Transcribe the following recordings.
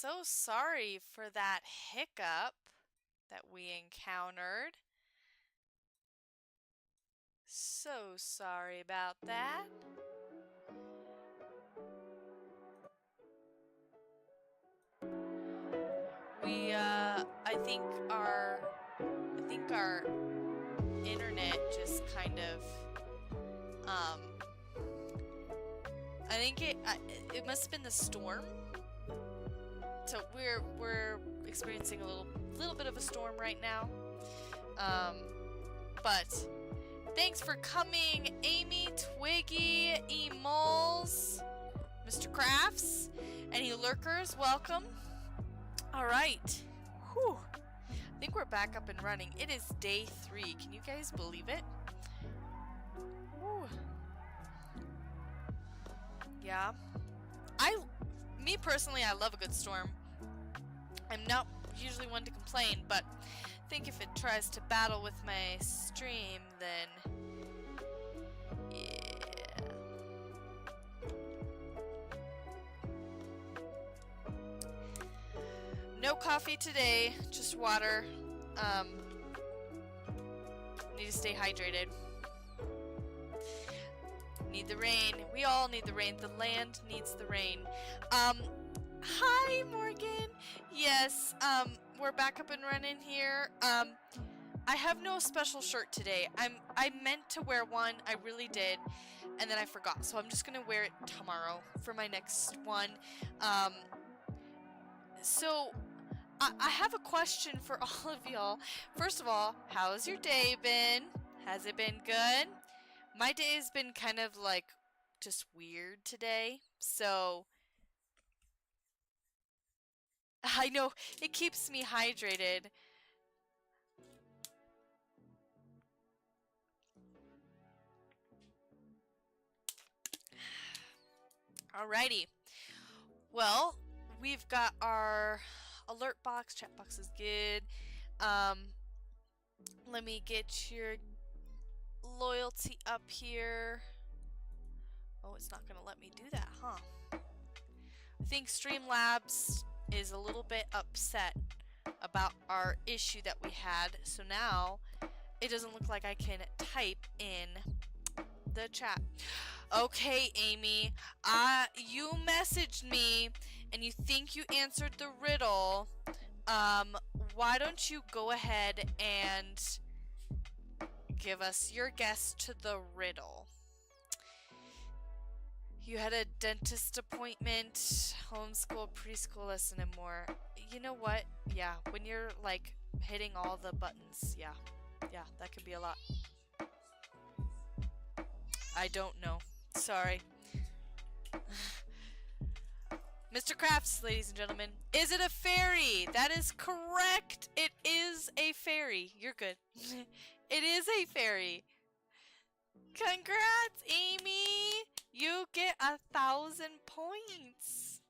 so sorry for that hiccup that we encountered. So sorry about that. I think our internet just kind of, I think it must have been the storm. So we're experiencing a little bit of a storm right now. But thanks for coming, Amy, Twiggy, E-Moles, Mr. Crafts, any lurkers, welcome. All right. Whew. I think we're back up and running. It is day 3. Can you guys believe it? Whew. Yeah. Me personally, I love a good storm. I'm not usually one to complain, but I think if it tries to battle with my stream, then yeah. No coffee today, just water. Need to stay hydrated. Need the rain. We all need the rain. The land needs the rain. Hi, Morgan. Yes, we're back up and running here. I have no special shirt today. I meant to wear one. I really did. And then I forgot. So I'm just going to wear it tomorrow for my next one. So I have a question for all of y'all. First of all, how's your day been? Has it been good? My day has been kind of like just weird today. So I know it keeps me hydrated. Alrighty. Well, we've got our alert box. Chat box is good. Let me get your loyalty up here. Oh, it's not gonna let me do that, huh? I think Streamlabs is a little bit upset about our issue that we had, so now it doesn't look like I can type in the chat. Okay, Amy, you messaged me and you think you answered the riddle. Why don't you go ahead and give us your guess to the riddle? You had a dentist appointment, homeschool, preschool lesson, and more. You know what? Yeah, when you're like hitting all the buttons, yeah, that could be a lot. I don't know. Sorry. Mr. Crafts, ladies and gentlemen, is it a fairy? That is correct. It is a fairy. You're good. It is a fairy. Congrats, Amy. You get 1,000 points.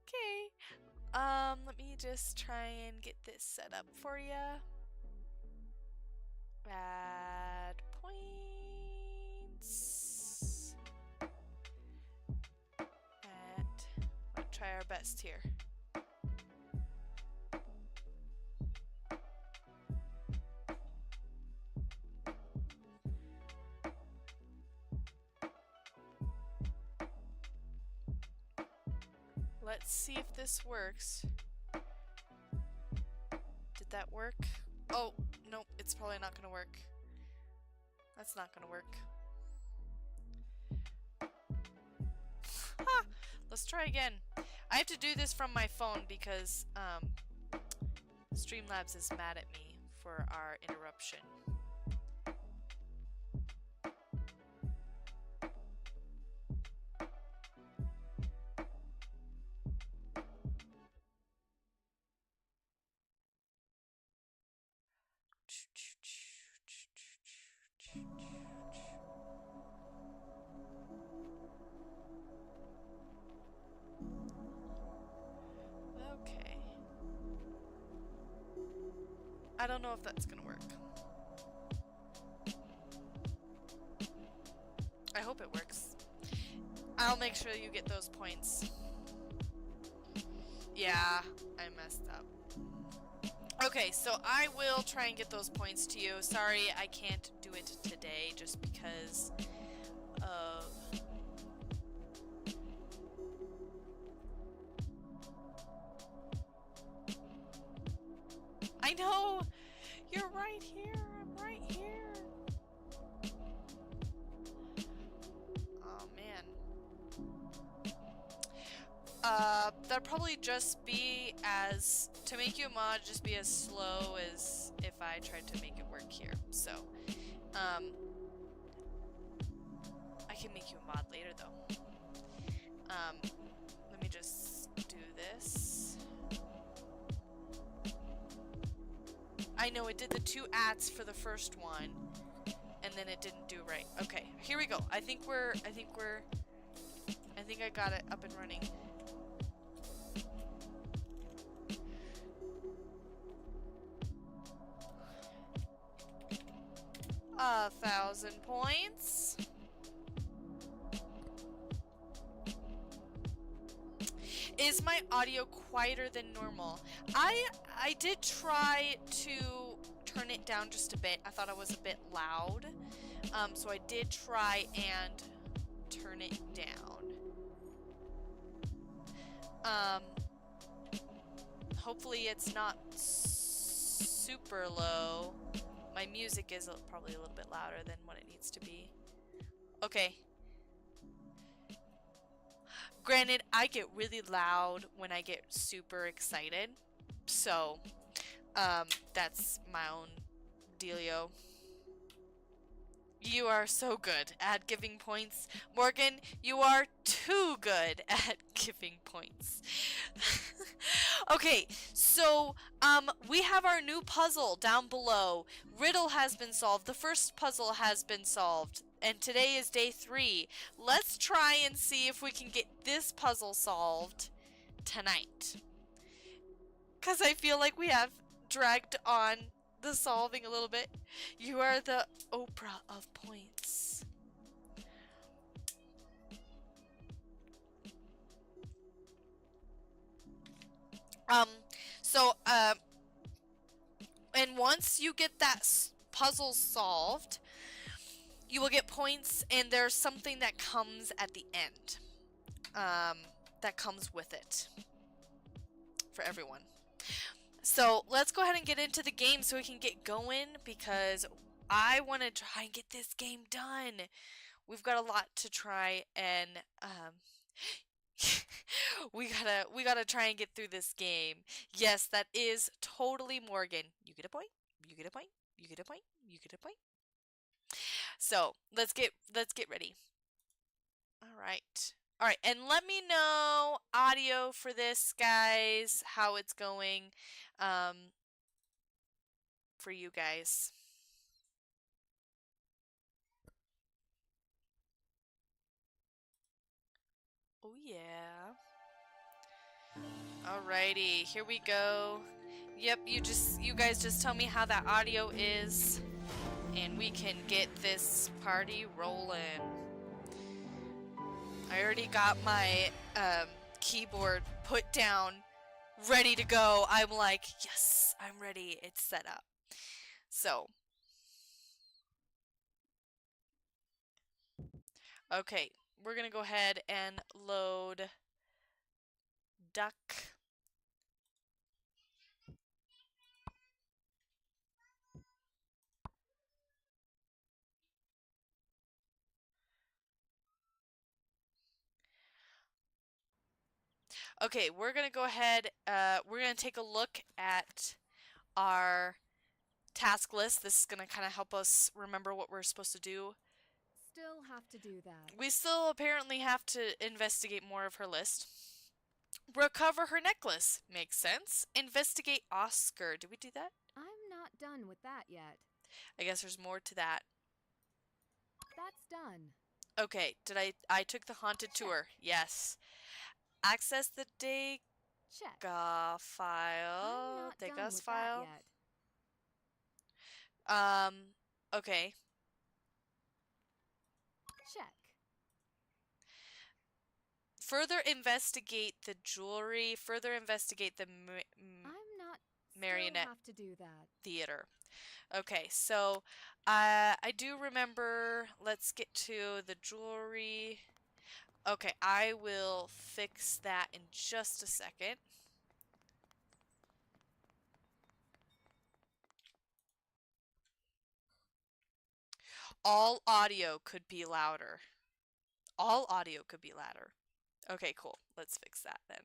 Okay. Let me just try and get this set up for you. Add points. And we'll try our best here. Let's see if this works. Did that work? Oh, nope, it's probably not gonna work. That's not gonna work. Ha! Let's try again. I have to do this from my phone because Streamlabs is mad at me for our interruption. Okay. I don't know if that's gonna work. I hope it works. I'll make sure you get those points. Yeah, I messed up. Okay, so I will try and get those points to you. Sorry, I can't do it today just because of... I know! You're right here! I'm right here! Oh, man. That'd probably just be as... To make you a mod, just be as slow as if I tried to make it work here. So, I can make you a mod later, though. Let me just do this. I know it did the 2 ats for the first one, and then it didn't do right. Okay, here we go. I think I got it up and running. 1,000 points. Is my audio quieter than normal? I did try to turn it down just a bit. I thought I was a bit loud. So I did try and turn it down. Hopefully it's not super low. My music is probably a little bit louder than what it needs to be. Okay. Granted, I get really loud when I get super excited. So, that's my own dealio. You are so good at giving points. Morgan, you are too good at giving points. Okay, so, we have our new puzzle down below. Riddle has been solved. The first puzzle has been solved. And today is day 3. Let's try and see if we can get this puzzle solved tonight. Because I feel like we have dragged on the solving a little bit. You are the Oprah of points. And once you get that puzzle solved, you will get points, and there's something that comes at the end. That comes with it. For everyone. So, let's go ahead and get into the game so we can get going, because I want to try and get this game done. We've got a lot to try, and we gotta try and get through this game. Yes, that is totally Morgan. You get a point. You get a point. You get a point. You get a point. So let's get ready. All right. All right, and let me know audio for this, guys, how it's going for you guys. Oh yeah. Alrighty, here we go. Yep, you guys just tell me how that audio is, and we can get this party rolling. I already got my keyboard put down, ready to go. I'm like, yes, I'm ready. It's set up. So, okay, we're gonna go ahead and load duck. Okay, we're gonna go ahead, we're gonna take a look at our task list. This is gonna kind of help us remember what we're supposed to do. Still have to do that. We still apparently have to investigate more of her list. Recover her necklace. Makes sense. Investigate Oscar. Did we do that? I'm not done with that yet. I guess there's more to that. That's done. Okay, I took the haunted tour. Yes. Access the Degas file. Degas file. Okay. Check. Further investigate the jewelry. Further investigate the I'm not marionette still have to do that. theater. Okay, so I do remember. Let's get to the jewelry. Okay, I will fix that in just a second. All audio could be louder. All audio could be louder. Okay, cool. Let's fix that then.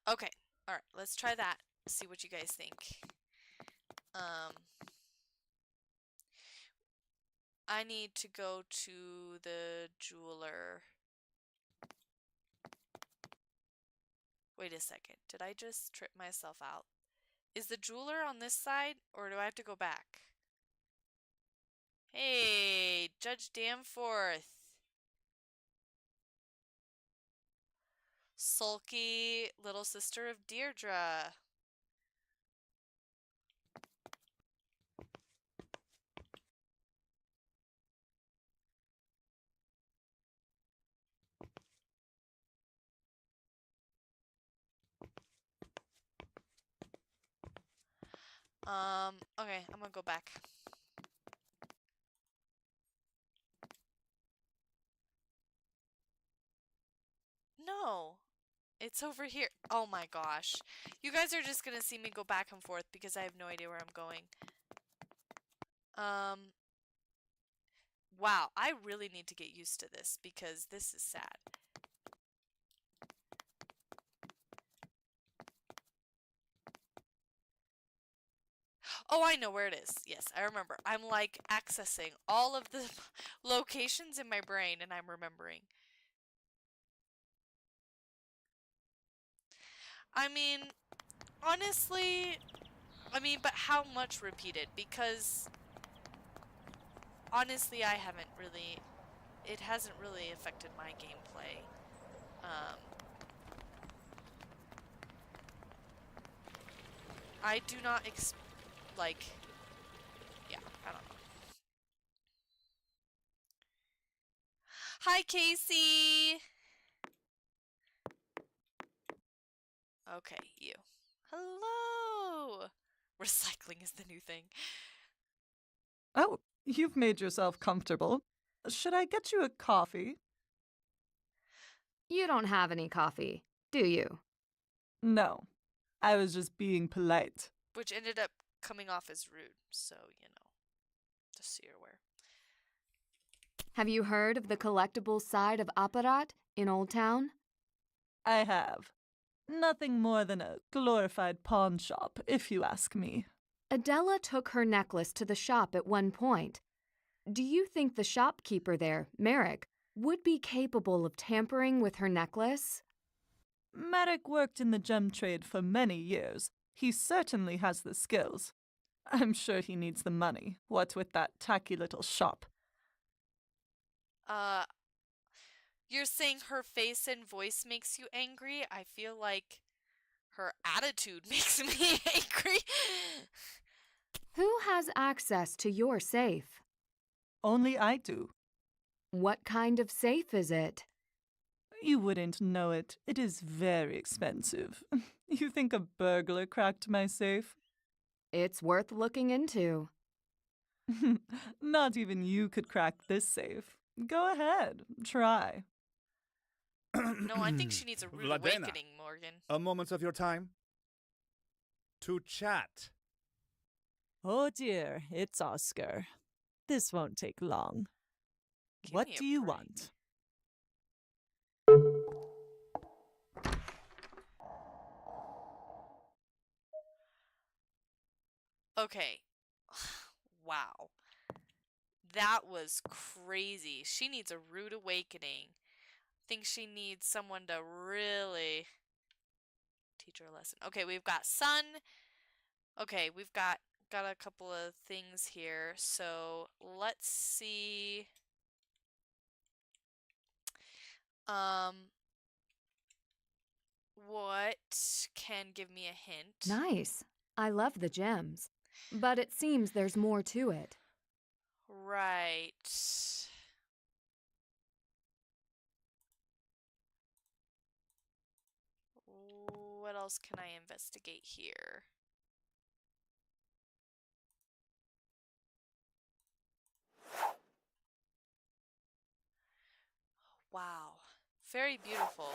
Okay, alright, let's try that. See what you guys think. I need to go to the jeweler. Wait a second. Did I just trip myself out? Is the jeweler on this side, or do I have to go back? Hey, Judge Danforth. Sulky little sister of Deirdre. Okay, I'm gonna go back. No, it's over here. Oh my gosh. You guys are just gonna see me go back and forth because I have no idea where I'm going. Wow, I really need to get used to this because this is sad. Oh, I know where it is. Yes, I remember. I'm like accessing all of the locations in my brain and I'm remembering. I mean, honestly, but how much repeated? Because honestly, it hasn't really affected my gameplay. I do not yeah, I don't know. Hi, Casey! Okay, you. Hello! Recycling is the new thing. Oh, you've made yourself comfortable. Should I get you a coffee? You don't have any coffee, do you? No, I was just being polite. Which ended up coming off as rude, so, just so you're aware. Have you heard of the collectibles side of Apparat in Old Town? I have. Nothing more than a glorified pawn shop, if you ask me. Adela took her necklace to the shop at one point. Do you think the shopkeeper there, Merrick, would be capable of tampering with her necklace? Merrick worked in the gem trade for many years. He certainly has the skills. I'm sure he needs the money, what with that tacky little shop. You're saying her face and voice makes you angry? I feel like her attitude makes me angry. Who has access to your safe? Only I do. What kind of safe is it? You wouldn't know it. It is very expensive. You think a burglar cracked my safe? It's worth looking into. Not even you could crack this safe. Go ahead, try. No, I think she needs a rude Vladena, awakening, Morgan. a moment of your time to chat. Oh dear, it's Oscar. This won't take long. Give What me a do you break. want? Okay. Wow. That was crazy. She needs a rude awakening. I think she needs someone to really teach her a lesson. Okay, we've got sun. Okay, we've got a couple of things here. So let's see. Um, what can give me a hint? Nice. I love the gems. But it seems there's more to it. Right. What else can I investigate here? Wow. Very beautiful.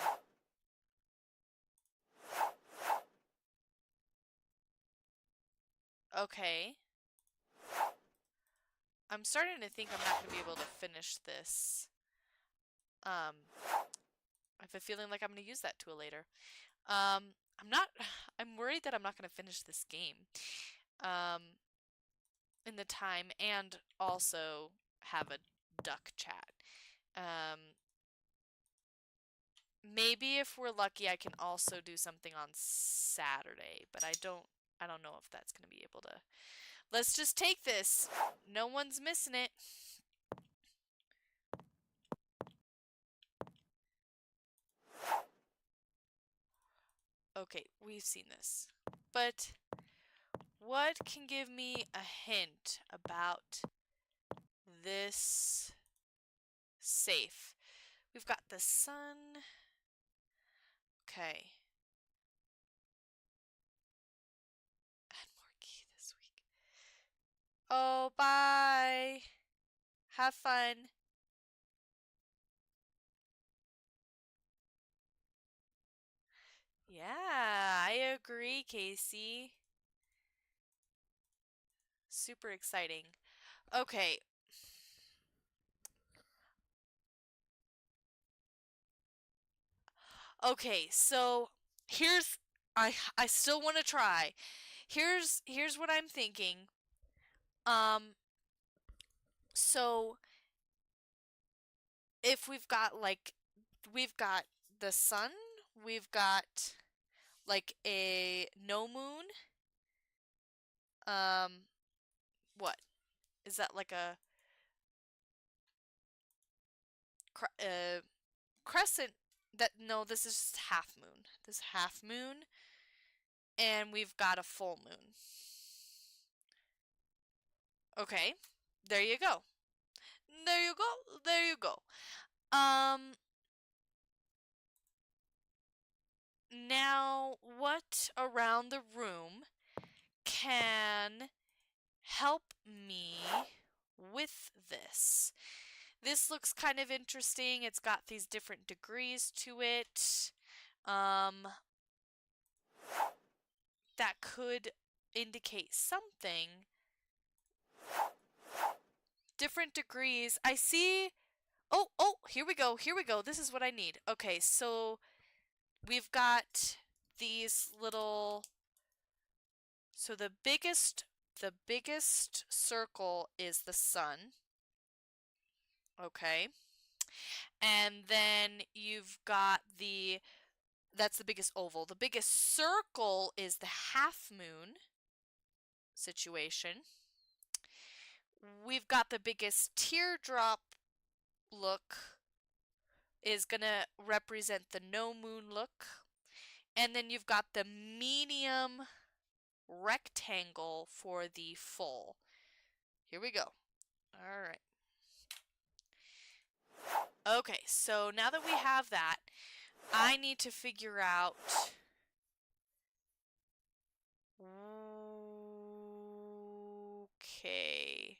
Okay. I'm starting to think I'm not going to be able to finish this. I have a feeling like I'm going to use that tool later. I'm not, I'm worried that I'm not going to finish this game in the time and also have a duck chat. Maybe if we're lucky, I can also do something on Saturday, but I don't know if that's going to be able to. Let's just take this. No one's missing it. Okay, we've seen this. But what can give me a hint about this safe? We've got the sun. Okay. Add more key this week. Oh, bye. Have fun. Yeah, I agree, Casey. Super exciting. Okay. Okay, so here's I still want to try. Here's what I'm thinking. Um so if we've got the sun, we've got like a no moon. Um what? Is that like a crescent that no, this is just half moon. This half moon and we've got a full moon. Okay. There you go. There you go. There you go. Now what around the room can help me with this? This looks kind of interesting. It's got these different degrees to it. That could indicate something. Different degrees. I see. Oh, here we go. Here we go. This is what I need. Okay, so we've got these little. So the biggest circle is the sun. Okay. And then you've got that's the biggest oval. The biggest circle is the half moon situation. We've got the biggest teardrop look is going to represent the no moon look. And then you've got the medium rectangle for the full. Here we go. All right. Okay, so now that we have that, I need to figure out. Okay.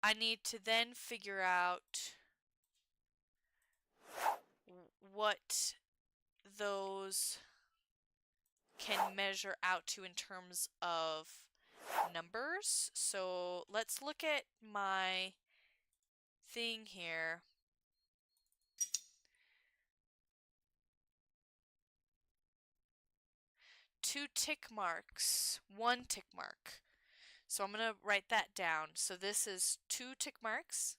I need to then figure out what those can measure out to in terms of numbers. So let's look at my thing here. Two tick marks, one tick mark. So I'm going to write that down. So this is two tick marks,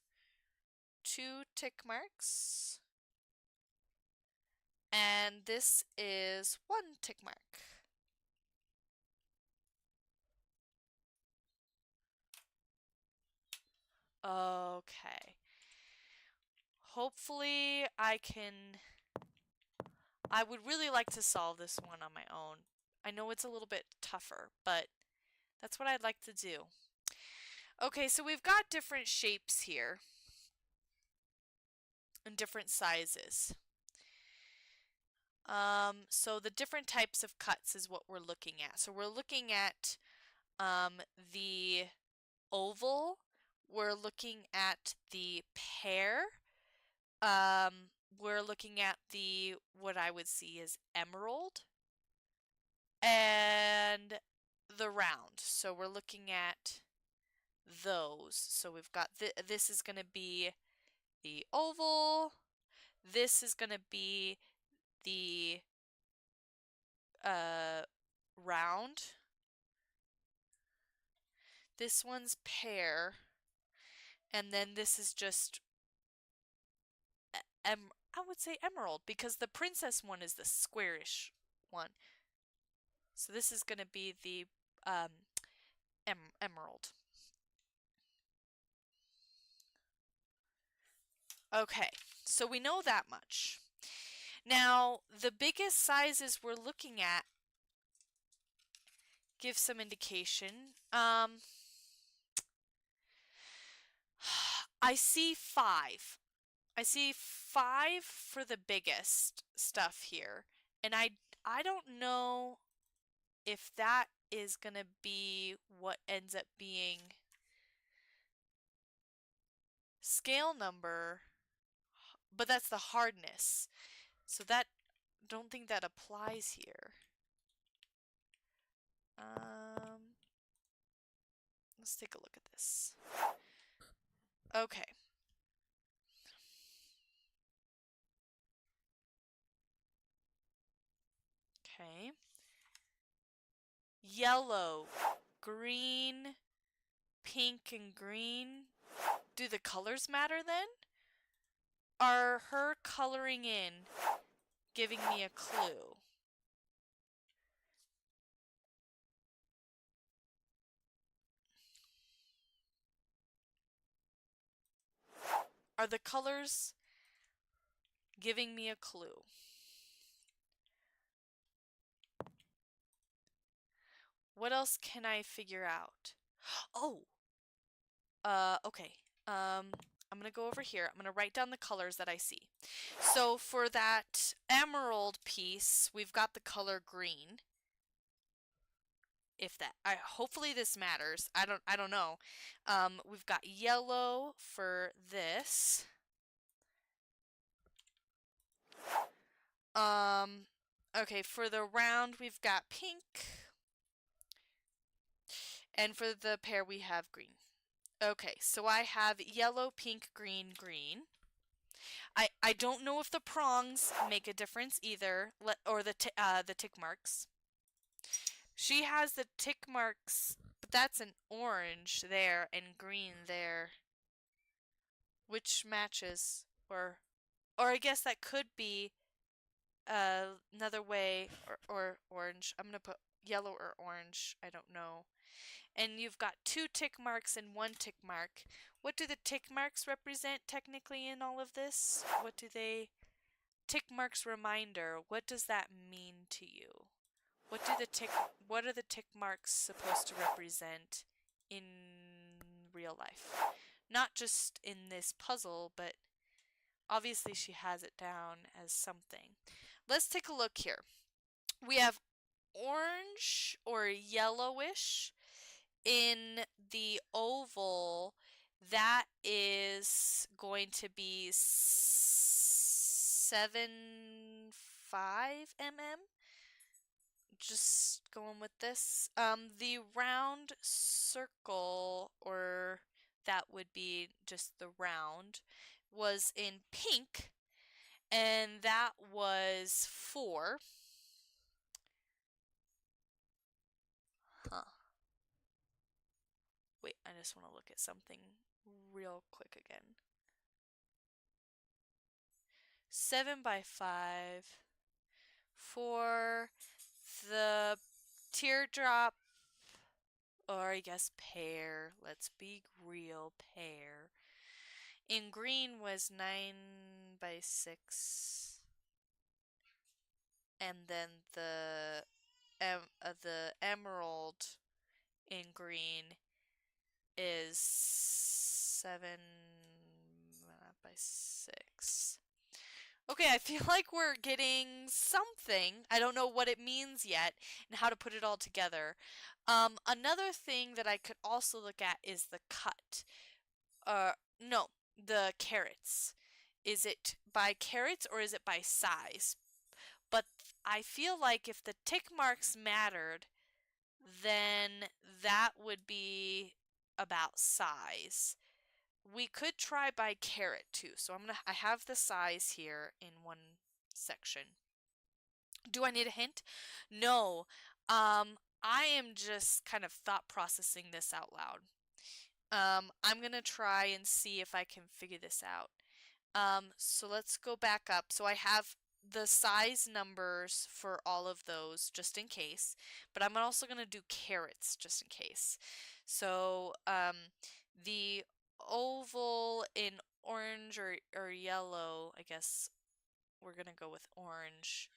and this is one tick mark. Okay. Hopefully I would really like to solve this one on my own. I know it's a little bit tougher, but that's what I'd like to do. Okay, so we've got different shapes here and different sizes. So the different types of cuts is what we're looking at. So we're looking at the oval, we're looking at the pear, we're looking at the what I would see as emerald, and the round. So we're looking at those. So we've got this is going to be the oval, this is going to be the round, this one's pear, and then this is just I would say emerald, because the princess one is the squarish one. So this is going to be the emerald. Okay, so we know that much. Now, the biggest sizes we're looking at give some indication. I see 5. I see 5 for the biggest stuff here. And I don't know if that is going to be what ends up being scale number, but that's the hardness. So that, don't think that applies here. Let's take a look at this. Okay. Okay. Yellow, green, pink, and green. Do the colors matter then? Are her coloring in giving me a clue? Are the colors giving me a clue? What else can I figure out? Oh! Okay. I'm gonna go over here. I'm gonna write down the colors that I see. So for that emerald piece, we've got the color green. If that, hopefully this matters. I don't know. We've got yellow for this. Okay, for the round we've got pink. And for the pear we have green. Okay, so I have yellow, pink, green, green. I don't know if the prongs make a difference either, or the tick marks. She has the tick marks, but that's an orange there and green there. Which matches, or I guess that could be another way, or orange. I'm gonna put yellow or orange. I don't know. And you've got 2 tick marks and 1 tick mark. What do the tick marks represent technically in all of this? What do they... Tick marks reminder, what does that mean to you? What are the tick marks supposed to represent in real life? Not just in this puzzle, but obviously she has it down as something. Let's take a look here. We have orange or yellowish. In the oval, that is going to be 7.5 mm. Just going with this. The round circle, or that would be just the round, was in pink, and that was 4. Huh. Wait, I just want to look at something real quick again. 7.5 for the teardrop, or I guess pear. Let's be real, pear. in green was 9 by 6. And then the emerald in green is 7 by 6. Okay, I feel like we're getting something. I don't know what it means yet and how to put it all together. Another thing that I could also look at is the cut. No, the carrots. Is it by carrots or is it by size? But I feel like if the tick marks mattered, then that would be about size. We could try by carat too. So I have the size here in one section. Do I need a hint? No. I am just kind of thought processing this out loud. I'm gonna try and see if I can figure this out. So let's go back up. So I have the size numbers for all of those just in case, but I'm also going to do carrots just in case. So the oval in orange or yellow, I guess we're going to go with orange.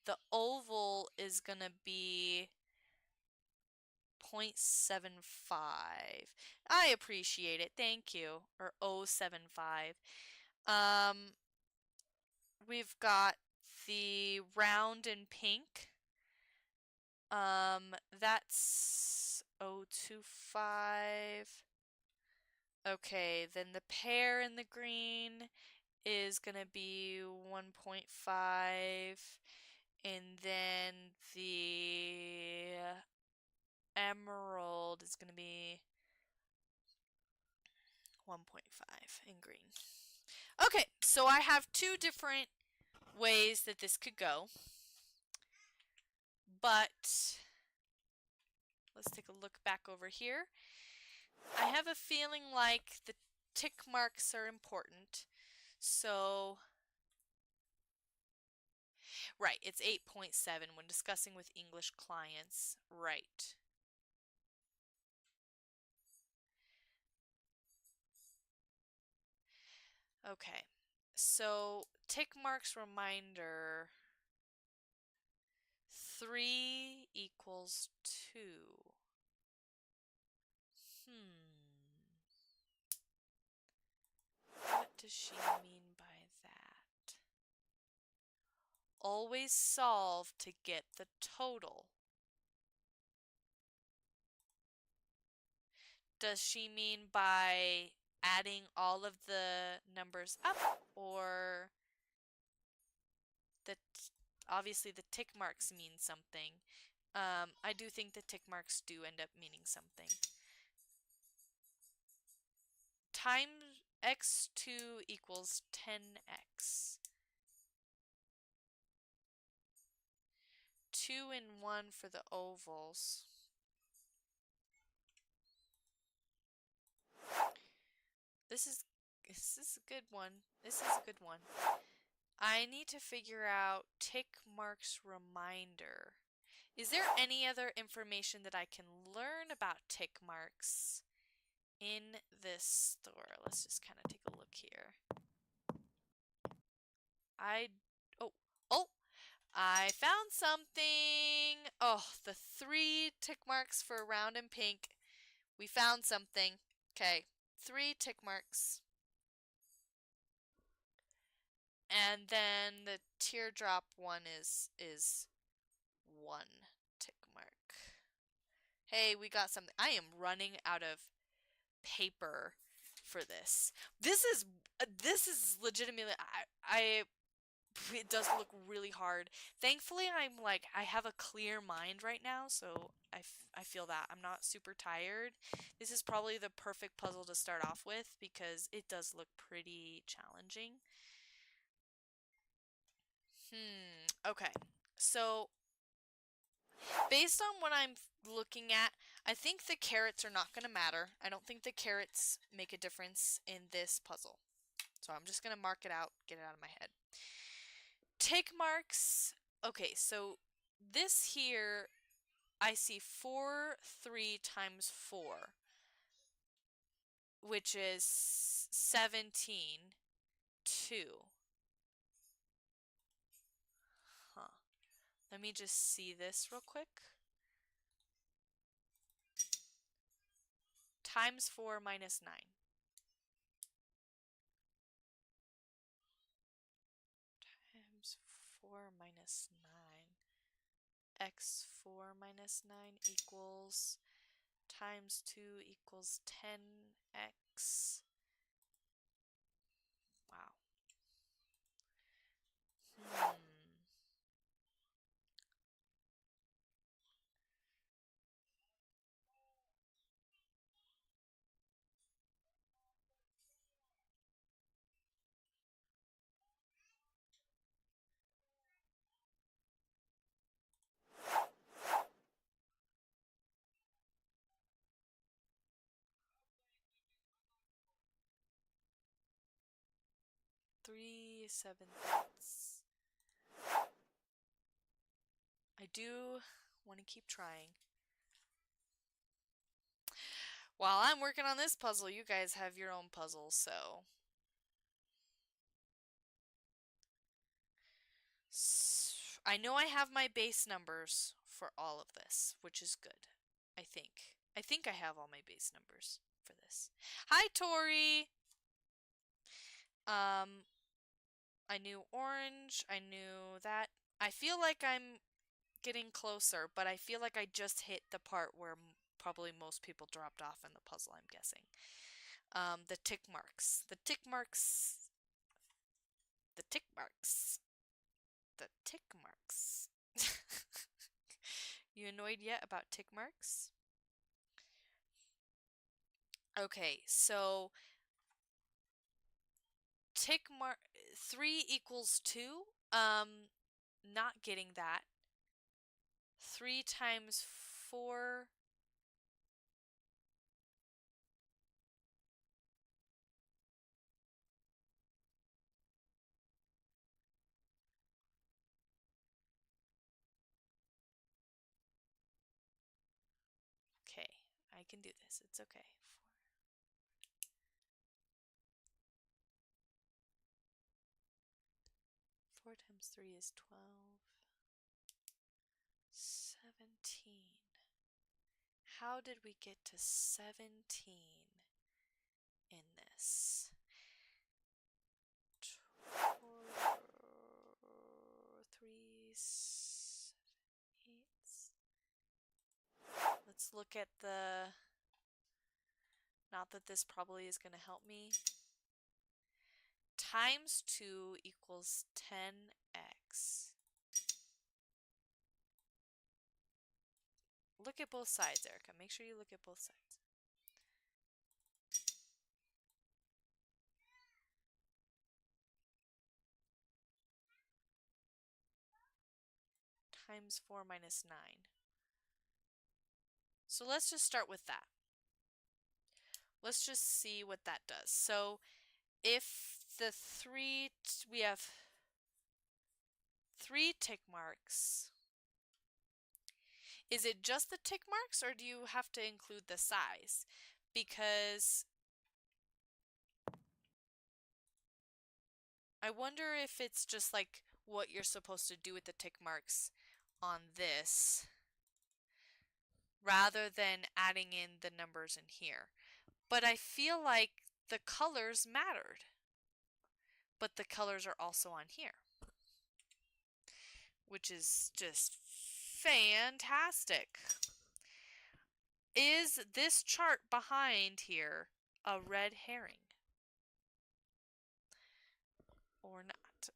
The oval is going to be 0.75. I appreciate it. Thank you. Or 0.75. We've got the round in pink. That's 0.25. Okay, then the pear in the green is gonna be 1.5. And then the emerald is gonna be 1.5 in green. Okay, so I have two different ways that this could go, but let's take a look back over here. I have a feeling like the tick marks are important, so right, it's 8.7 when discussing with English clients. Right. Okay, so tick marks reminder 3 equals 2. What does she mean by that? Always solve to get the total. Does she mean by adding all of the numbers up, or obviously the tick marks mean something? I do think the tick marks do end up meaning something. Times x2 equals 10x. 2 and 1 for the ovals. This is a good one. This is a good one. I need to figure out tick marks reminder. Is there any other information that I can learn about tick marks in this store? Let's just kind of take a look here. I found something. Oh, the 3 tick marks for round and pink. We found something. Okay, 3 tick marks. And then the teardrop one is 1 tick mark. Hey, we got something. I am running out of paper for this. This is legitimately it does look really hard. Thankfully, I have a clear mind right now, so I feel that I'm not super tired. This is probably the perfect puzzle to start off with because it does look pretty challenging. Okay. So based on what I'm looking at, I think the carrots are not going to matter. I don't think the carrots make a difference in this puzzle. So I'm just going to mark it out, get it out of my head. Tick marks. Okay, so this here, I see 4, 3 times 4, which is 17, 2. Huh. Let me just see this real quick. Times 4 minus 9. Times 4 minus 9. X4 minus 9 equals times 2 equals 10x. Wow. Hmm. 3/7. I do want to keep trying. While I'm working on this puzzle, you guys have your own puzzles, so. I know I have my base numbers for all of this, which is good. I think. I think I have all my base numbers for this. Hi, Tori! I knew orange. I knew that. I feel like I'm getting closer, but I feel like I just hit the part where probably most people dropped off in the puzzle, I'm guessing. The tick marks. The tick marks. The tick marks. The tick marks. You annoyed yet about tick marks? Okay, so tick mark 3 equals 2. Not getting that. 3 times 4. Okay, I can do this. It's okay. 4 times 3 is 12. 17. How did we get to 17 in this? 3, 7, 8. Let's look at the. Not that this probably is going to help me. Times 2 equals 10x. Look at both sides, Erica. Make sure you look at both sides. Times 4 minus 9. So let's just start with that. Let's just see what that does. So if the we have 3 tick marks. Is it just the tick marks, or do you have to include the size? Because I wonder if it's just like what you're supposed to do with the tick marks on this, rather than adding in the numbers in here. But I feel like the colors mattered. But the colors are also on here, which is just fantastic. Is this chart behind here a red herring? Or not?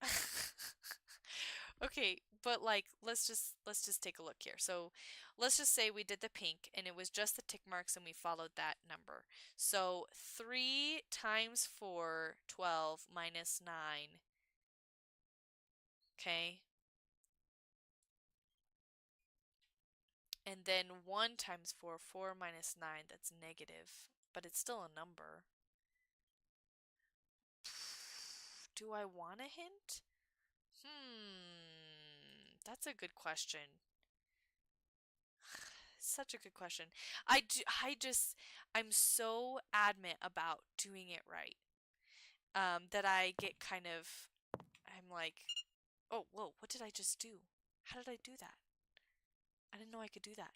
Okay, but like let's just take a look here. So let's just say we did the pink and it was just the tick marks and we followed that number. So 3 times 4, 12 minus 9. Okay. And then 1 times 4, 4 minus 9, that's negative, but it's still a number. Do I want a hint? That's a good question. Such a good question. I'm so adamant about doing it right. that I get kind of, I'm like, oh, whoa, what did I just do? How did I do that? I didn't know I could do that.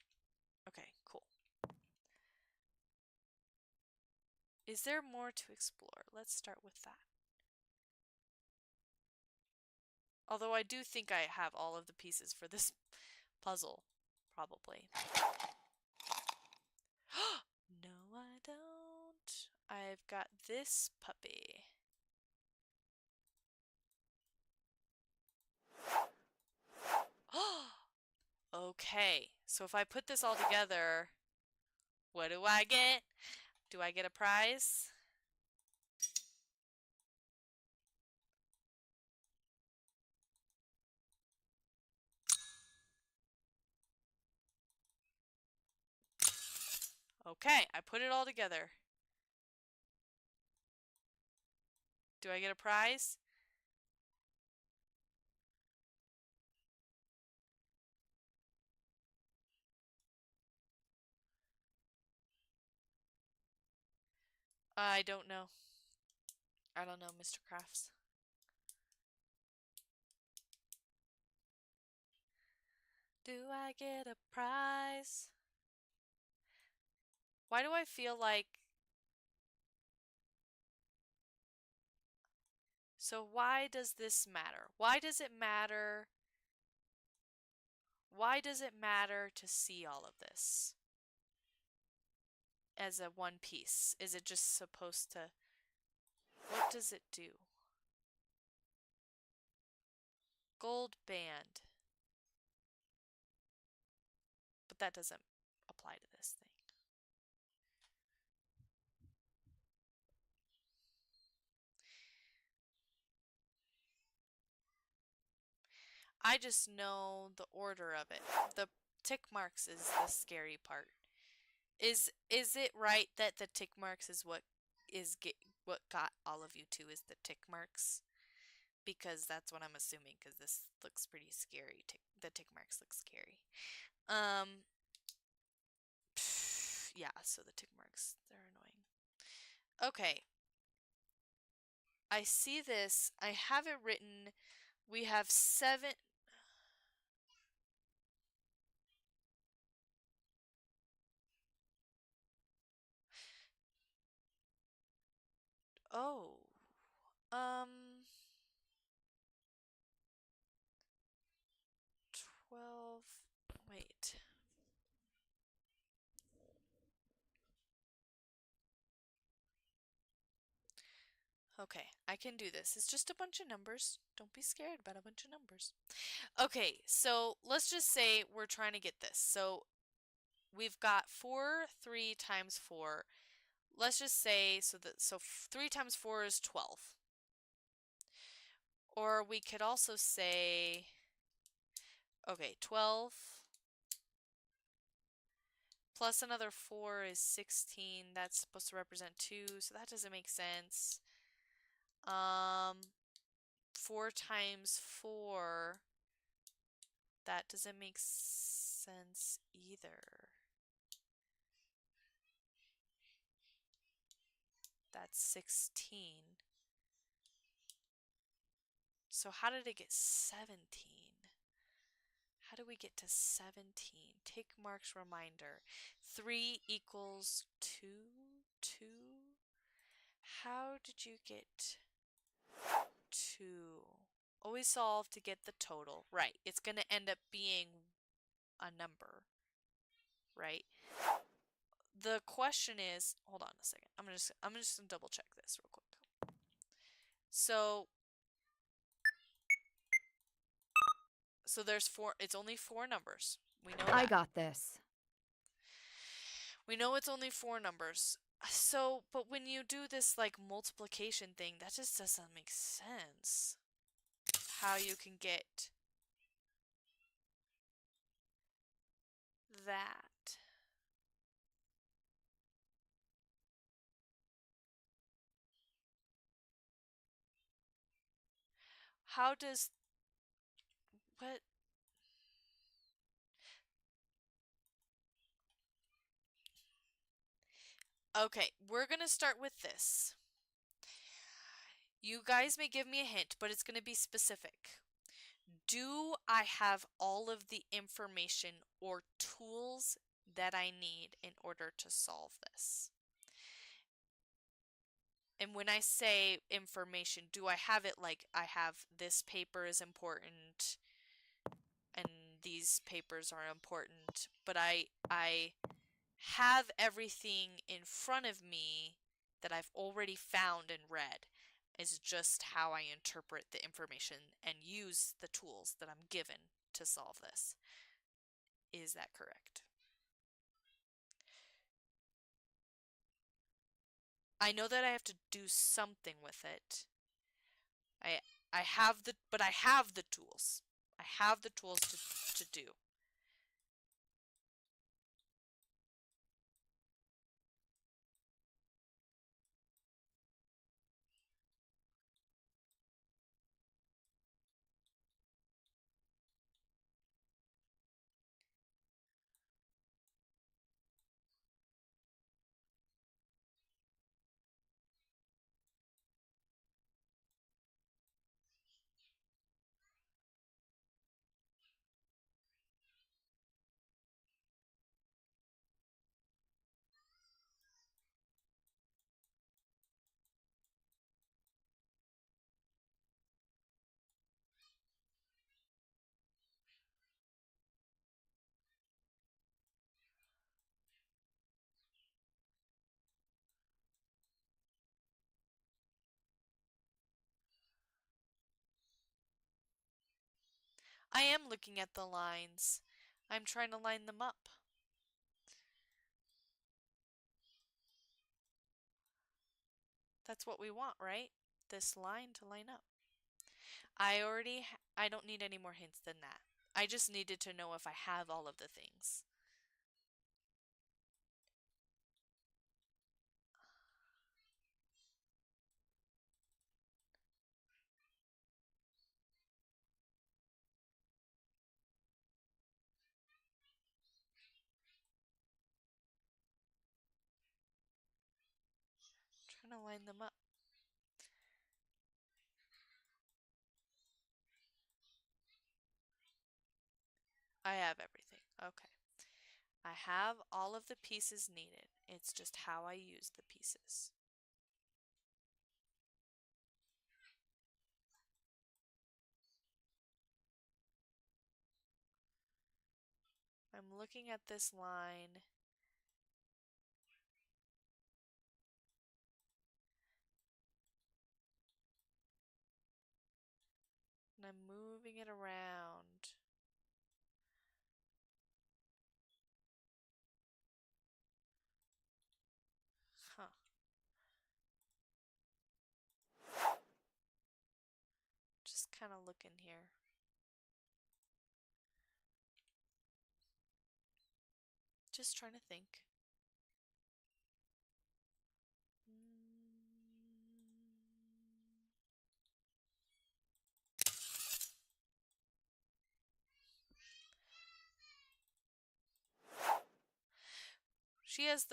Okay, cool. Is there more to explore? Let's start with that. Although I do think I have all of the pieces for this puzzle, probably. No, I don't. I've got this puppy. Okay, so if I put this all together, what do I get? Do I get a prize? Okay, I put it all together. Do I get a prize? I don't know. I don't know, Mr. Crafts. Do I get a prize? Why do I feel like... So why does this matter? Why does it matter? Why does it matter to see all of this as a one piece? Is it just supposed to... What does it do? Gold band. But that doesn't apply to this thing. I just know the order of it. The tick marks is the scary part. Is it right that the tick marks is what got all of you to is the tick marks? Because that's what I'm assuming, because this looks pretty scary. The tick marks look scary. Yeah, so the tick marks, they're annoying. Okay. I see this. I have it written. We have 7. Oh. 12. Wait. Okay, I can do this. It's just a bunch of numbers. Don't be scared about a bunch of numbers. Okay, so let's just say we're trying to get this. So we've got 4, 3 times 4. Let's just say, so 3 times 4 is 12. Or we could also say, okay, 12 plus another 4 is 16. That's supposed to represent 2, so that doesn't make sense. 4 times 4, that doesn't make sense either. That's 16. So how did it get 17? How do we get to 17? Tick marks reminder. 3 equals 2? 2? How did you get 2? Always solve to get the total. Right. It's going to end up being a number. Right? The question is, hold on a second. I'm just gonna double check this real quick. So there's 4, it's only 4 numbers. We know that. I got this. We know it's only 4 numbers. So, but when you do this like multiplication thing, that just doesn't make sense. How you can get that. How does what? Okay, we're gonna start with this. You guys may give me a hint, but it's going to be specific. Do I have all of the information or tools that I need in order to solve this? And when I say information, do I have it like I have this paper is important and these papers are important, but I have everything in front of me that I've already found and read is just how I interpret the information and use the tools that I'm given to solve this. Is that correct? I know that I have to do something with it. I I have the tools. I have the tools to do. I am looking at the lines. I'm trying to line them up. That's what we want, right? This line to line up. I don't need any more hints than that. I just needed to know if I have all of the things. I'm trying to line them up. I have everything. Okay. I have all of the pieces needed. It's just how I use the pieces. I'm looking at this line. And I'm moving it around. Huh. Just kind of looking here. Just trying to think. She has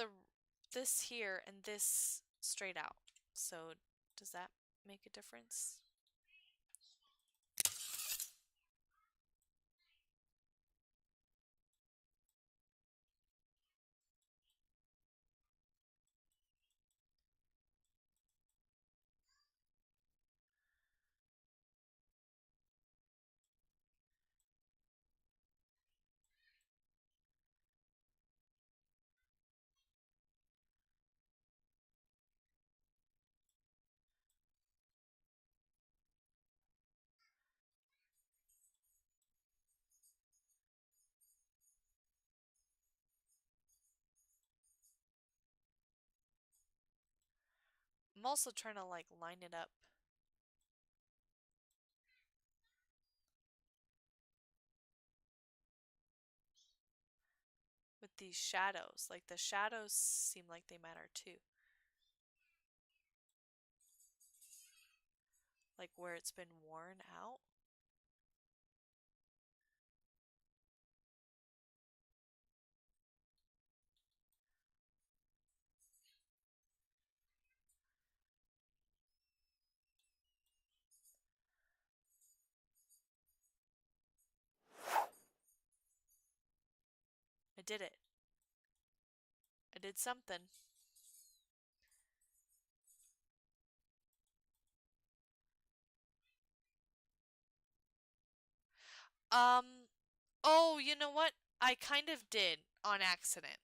this here and this straight out. So does that make a difference? I'm also trying to like line it up with these shadows. Like the shadows seem like they matter too. Like where it's been worn out. did it. I did something. Oh, you know what? I kind of did on accident.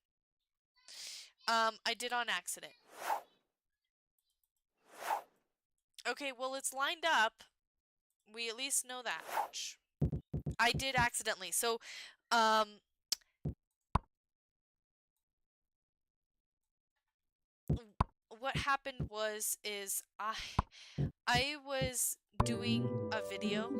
I did on accident. Okay, well, it's lined up. We at least know that much. I did accidentally. So, what happened is I was doing a video.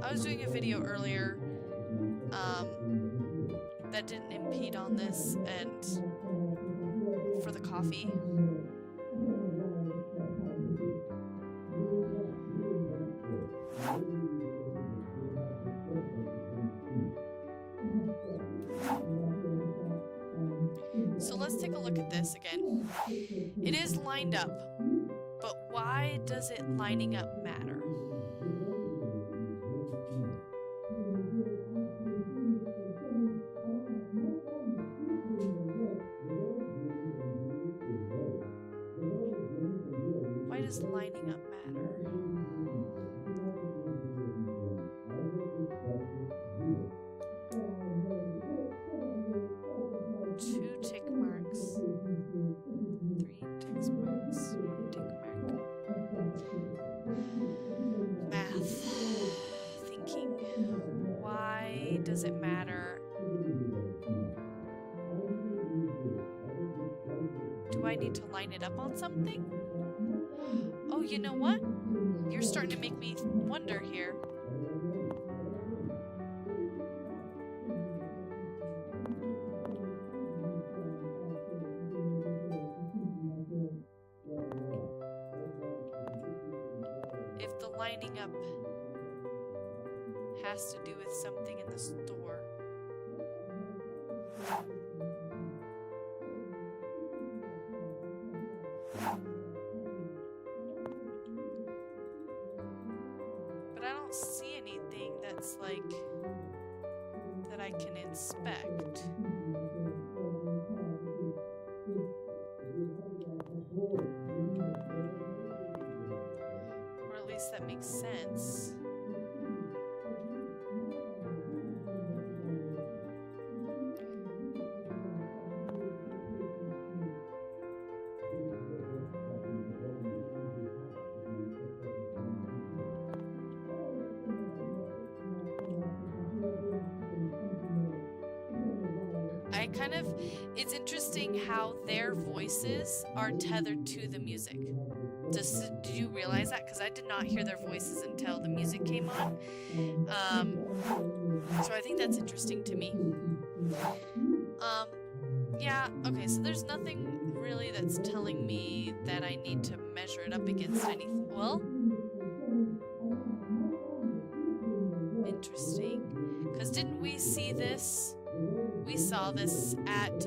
I was doing a video earlier that didn't impede on this, and for the coffee. So let's take a look at this again. It is lined up, but why does it lining up matter? Why does lining up matter? Two tick marks. 3 tick marks. 1 tick mark. Math. Thinking. Why does it matter? Do I need to line it up on something? Oh, you know what? You're starting to make me wonder here. If the lining up has to do with something in the store. But I don't see anything that's like that I can inspect. Or at least that makes sense. It's interesting how their voices are tethered to the music. Did you realize that? Because I did not hear their voices until the music came on. So I think that's interesting to me. Yeah, okay, so there's nothing really that's telling me that I need to measure it up against anything. Well, interesting. Because didn't we see this? We saw this at,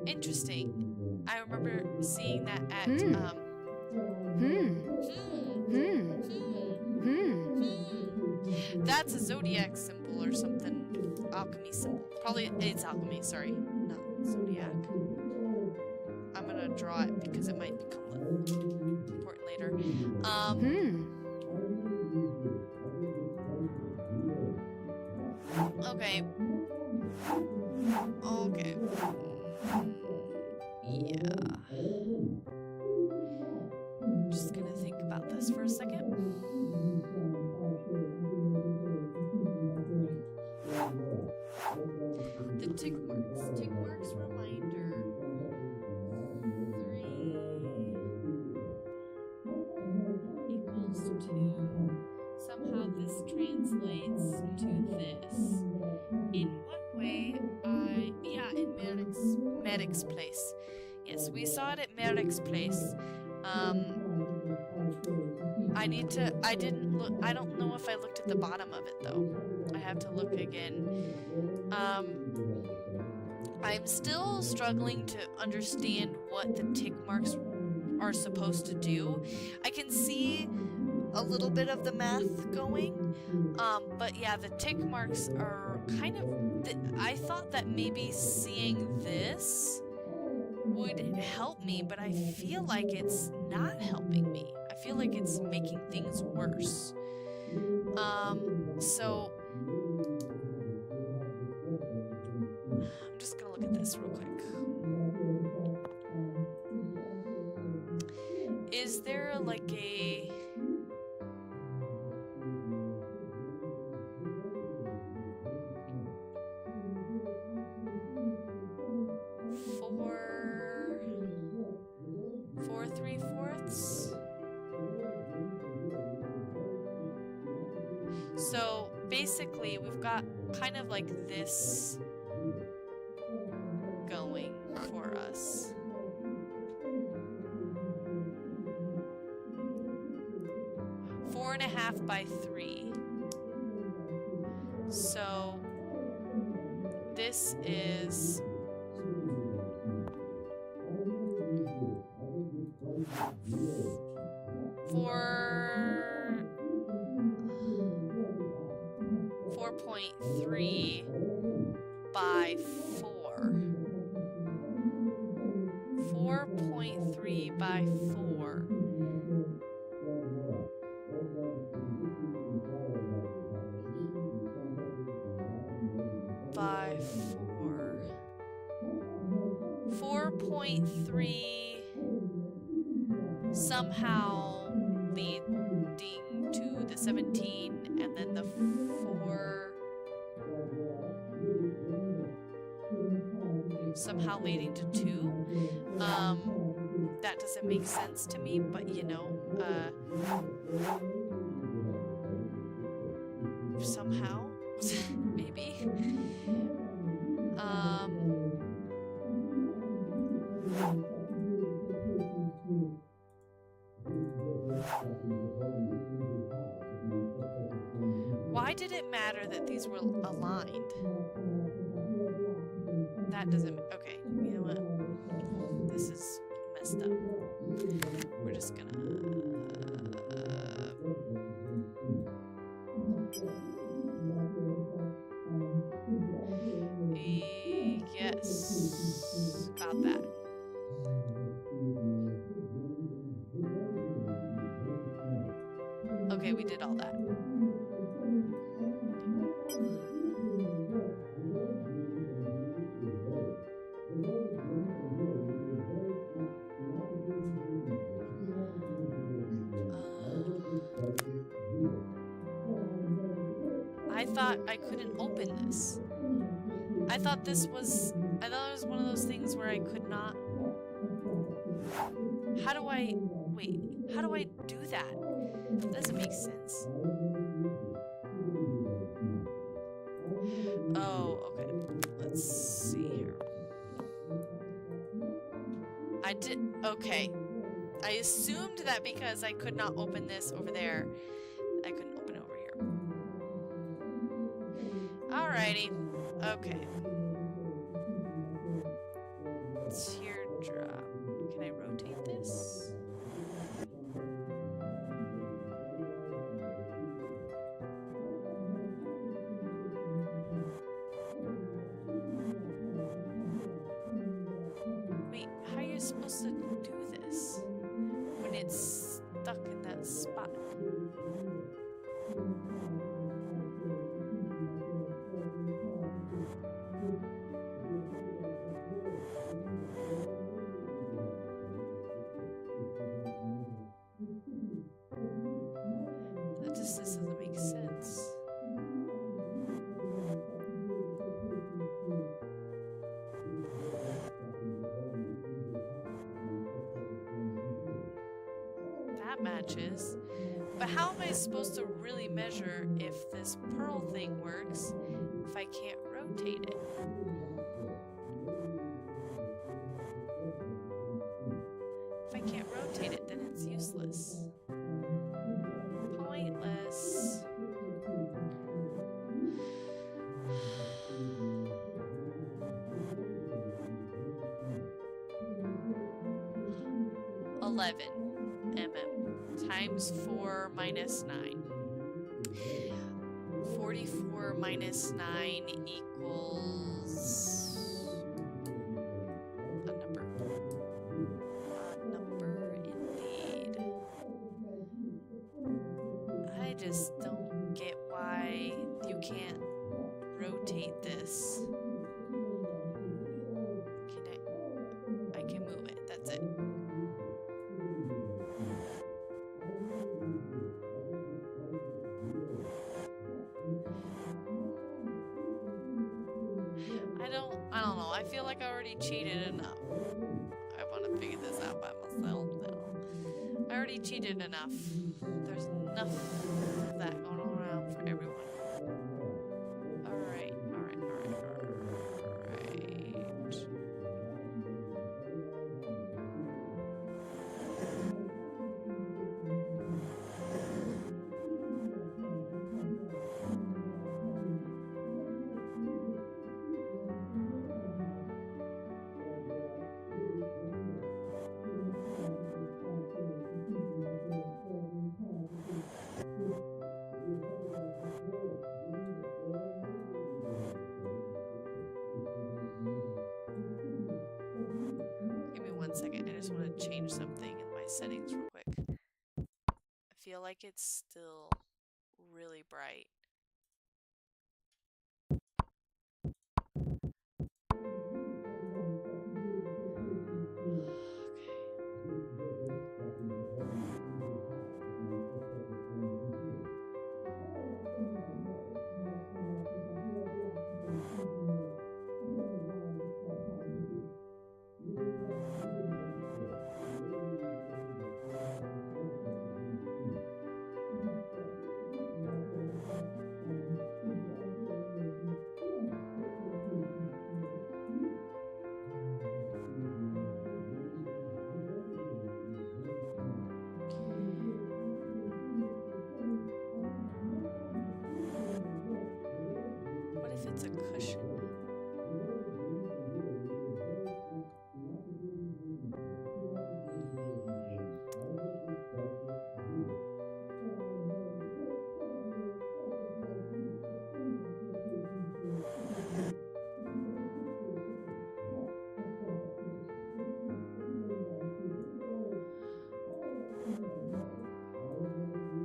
interesting. I remember seeing that at, That's a zodiac symbol or something. Alchemy symbol. Probably, it's alchemy, sorry. Not zodiac. I'm gonna draw it because it might become important later. Okay. Okay. Yeah. Just gonna think about this for a second. The tick marks. Tick marks reminder. 3 equals 2. Somehow this translates to this. In what way? In Merrick's place. Yes, we saw it at Merrick's place. I didn't look, I don't know if I looked at the bottom of it though. I have to look again. I'm still struggling to understand what the tick marks are supposed to do. I can see a little bit of the math going, but yeah, the tick marks are kind of... I thought that maybe seeing this would help me, but I feel like it's not helping me. I feel like it's making things worse. So I'm just gonna look at this real quick. Is there like a... four 3/4? So basically we've got kind of like this going for us. Four and a half by 3. So this is 4.3 by 4. 4.3 by 4. By 4. 4.3 somehow leading to the 17, and then the 4 somehow leading to 2. That doesn't make sense to me, but you know, somehow, maybe. Why did it matter that these were aligned? That doesn't... Okay, you know what? This is messed up. We're just gonna... Yes. Got that. Okay, we did all that. I thought I couldn't open this. I thought it was one of those things where I could not... How do I... Wait, how do I do that? That doesn't make sense. Oh, okay. Let's see here. I did... Okay. I assumed that because I could not open this over there, I couldn't open it over here. Alrighty. Okay. Teardrop. Can I rotate this? Wait, how are you supposed to do this when it's stuck in that spot? This doesn't make sense. That matches. But how am I supposed to really measure if this pearl thing works if I can't rotate it? If I can't rotate it, then it's useless. Pointless. 11 mm times 4 minus 9. 44 minus 9 equals a number. A number indeed. I just don't get why you can't rotate this. I can move it, that's it. I don't know. I feel like I already cheated enough. I want to figure this out by myself now. I already cheated enough. There's enough of that going around for everyone. Alright. Give me 1 second. I just want to change something in my settings real quick. I feel like it's still really bright. What if it's a cushion?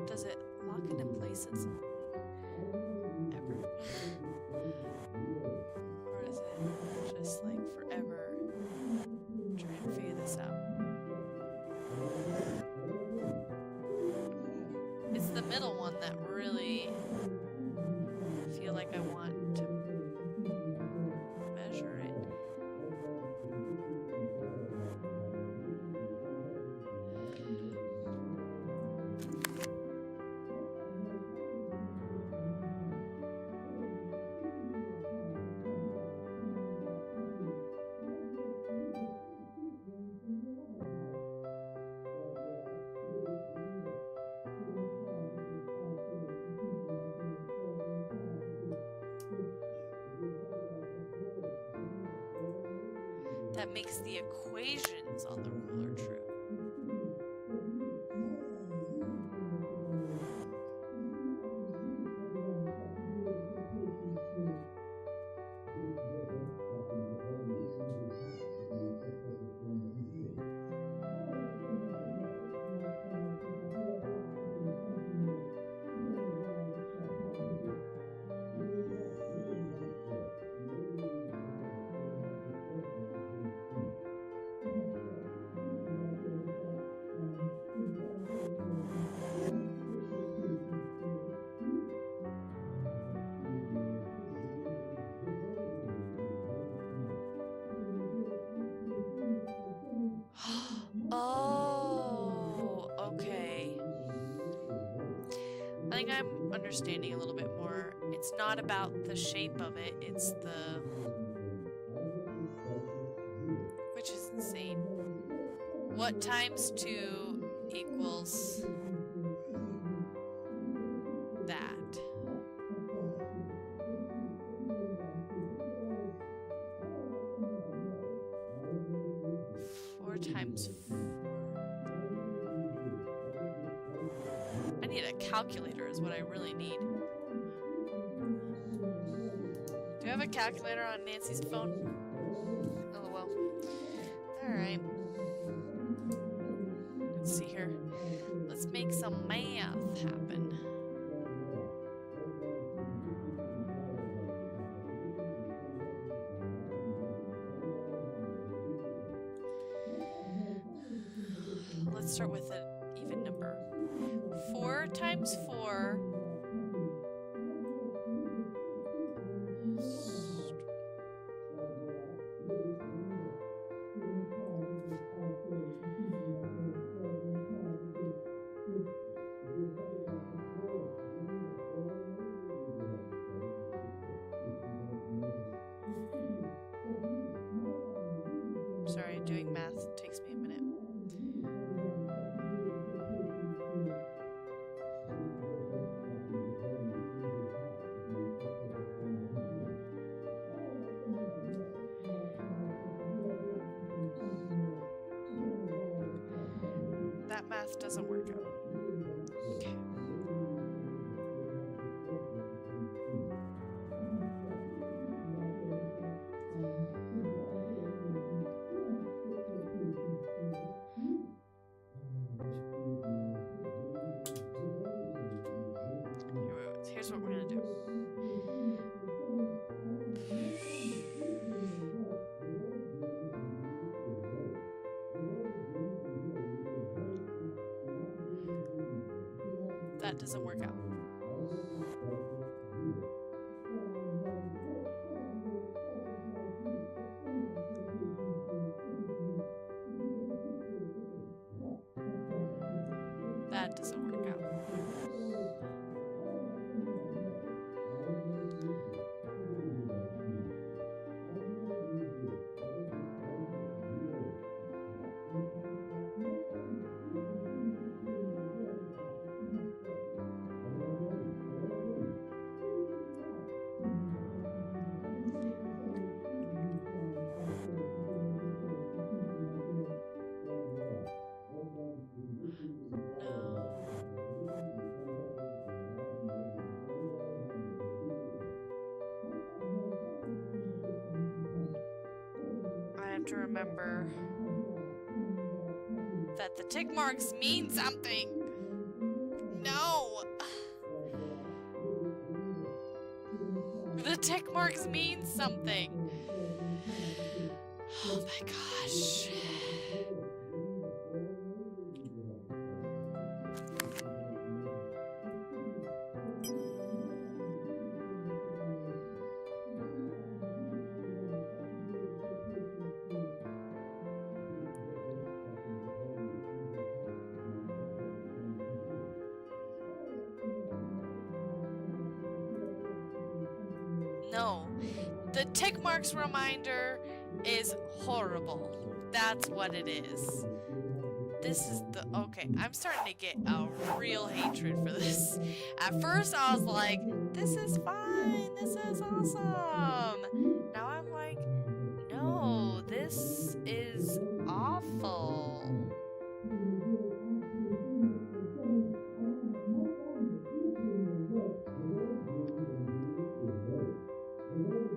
Does it lock into place at some point? Ever? Or is it just like forever trying to figure this out? It's the middle one that really feel like I want to measure it. That makes the equations on the ruler true. Oh, okay. I think I'm understanding a little bit more. It's not about the shape of it, it's the... Which is insane. What times 2 equals that? Four times 4. need a calculator is what I really need. Do you have a calculator on Nancy's phone? Oh well. Alright. Let's see here. Let's make some math happen. Let's start with an even number. 4 times 4. Sorry, doing math takes me a minute. That math doesn't work out. Okay. Here's what we're gonna do. That doesn't work out. That doesn't work out. To remember that the tick marks mean something. No. The tick marks mean something. Oh my gosh. No, the tick marks reminder is horrible. That's what it is. This is the... Okay, I'm starting to get a real hatred for this. At first I was like, this is fine, this is awesome. Now I'm like, no, this is awful.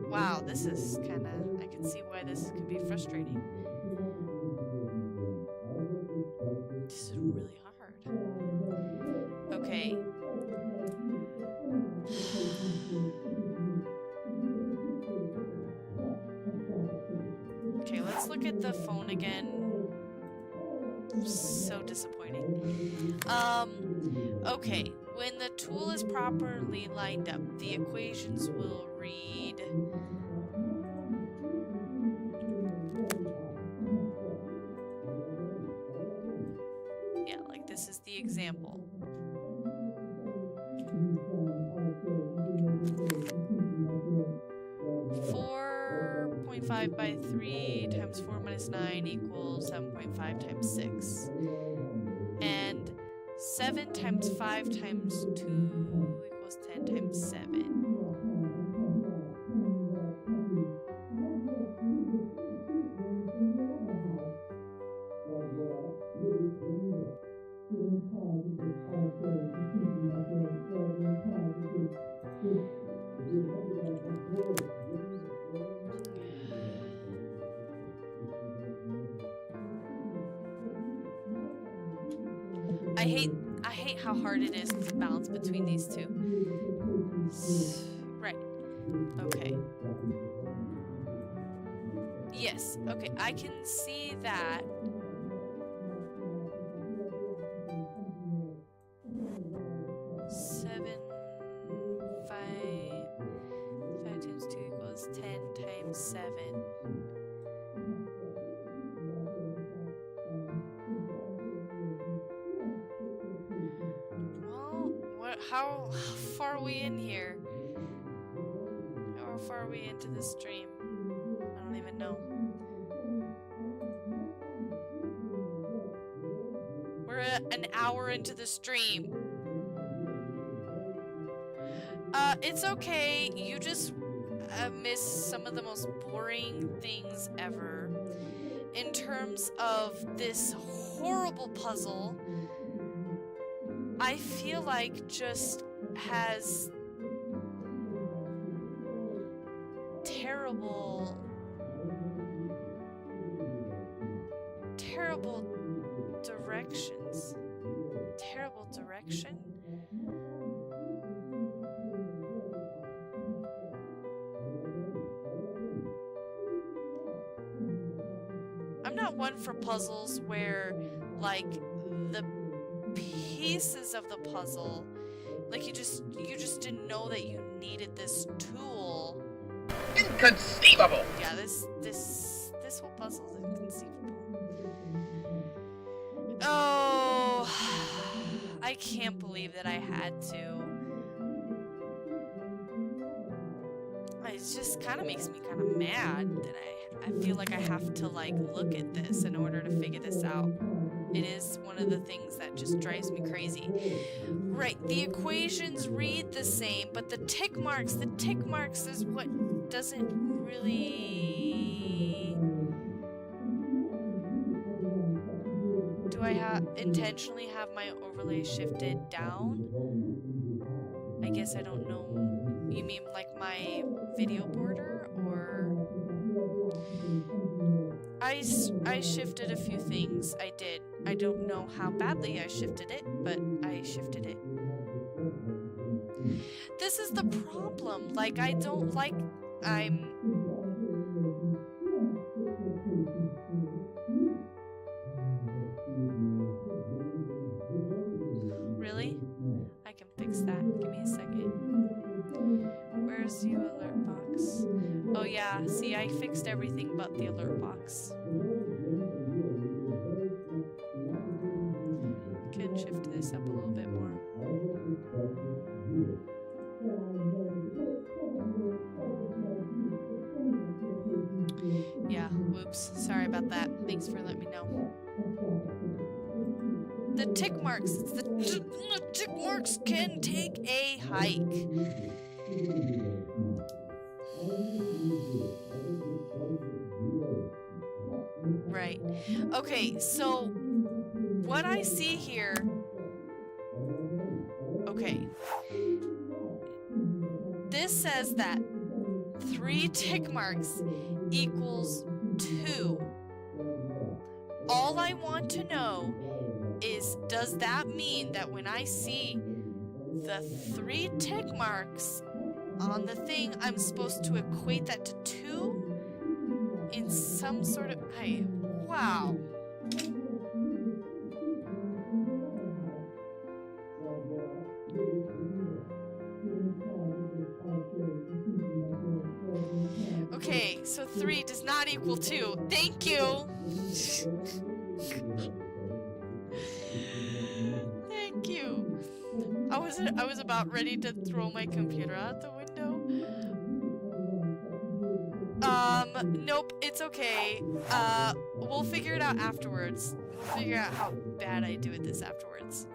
Wow, this is kind of... I can see why this could be frustrating. This is really hard. Okay. Okay, let's look at the phone again. So disappointing. Okay. When the tool is properly lined up, the equations will read... Yeah, like this is the example. 4.5 by 3 times 4 minus 9 equals 7.5 times 6. And 7 times 5 times 2 equals 10 times 7. how hard it is to balance between these two. Right. Okay. Yes. Okay, I can see that. Seven, 5 times 2 equals 10 times 7. Well, how far are we in here? How far are we into the stream? I don't even know. We're an hour into the stream. It's okay. You just missed some of the most boring things ever. In terms of this horrible puzzle, I feel like just has terrible directions. Terrible direction? I'm not one for puzzles where, like, the pieces of the puzzle, like, you just didn't know that you needed this tool. Inconceivable! Yeah, this whole puzzle is inconceivable. Oh, I can't believe that I had to. It just kind of makes me kind of mad that I feel like I have to, like, look at this in order to figure this out. It is one of the things that just drives me crazy. Right, the equations read the same, but the tick marks is what doesn't really... Do I intentionally have my overlay shifted down? I guess I don't know. You mean like my video border, or... I shifted a few things. I did. I don't know how badly I shifted it, but I shifted it. This is the problem. Like, I don't like... Really? I can fix that. Give me a second. Where's the alert box? Oh yeah, see, I fixed everything but the alert box. Can shift this up a little bit more. Yeah, whoops. Sorry about that. Thanks for letting me know. The tick marks. The tick marks can take a hike. Right. Okay, so what I see here... Okay. This says that 3 tick marks equals 2. All I want to know is, does that mean that when I see the 3 tick marks on the thing, I'm supposed to equate that to 2 in some sort of... Hey, wow. Okay, so 3 does not equal 2. Thank you. Thank you. I was about ready to throw my computer out the window. Nope, it's okay. We'll figure it out afterwards. We'll figure out how bad I do at this afterwards.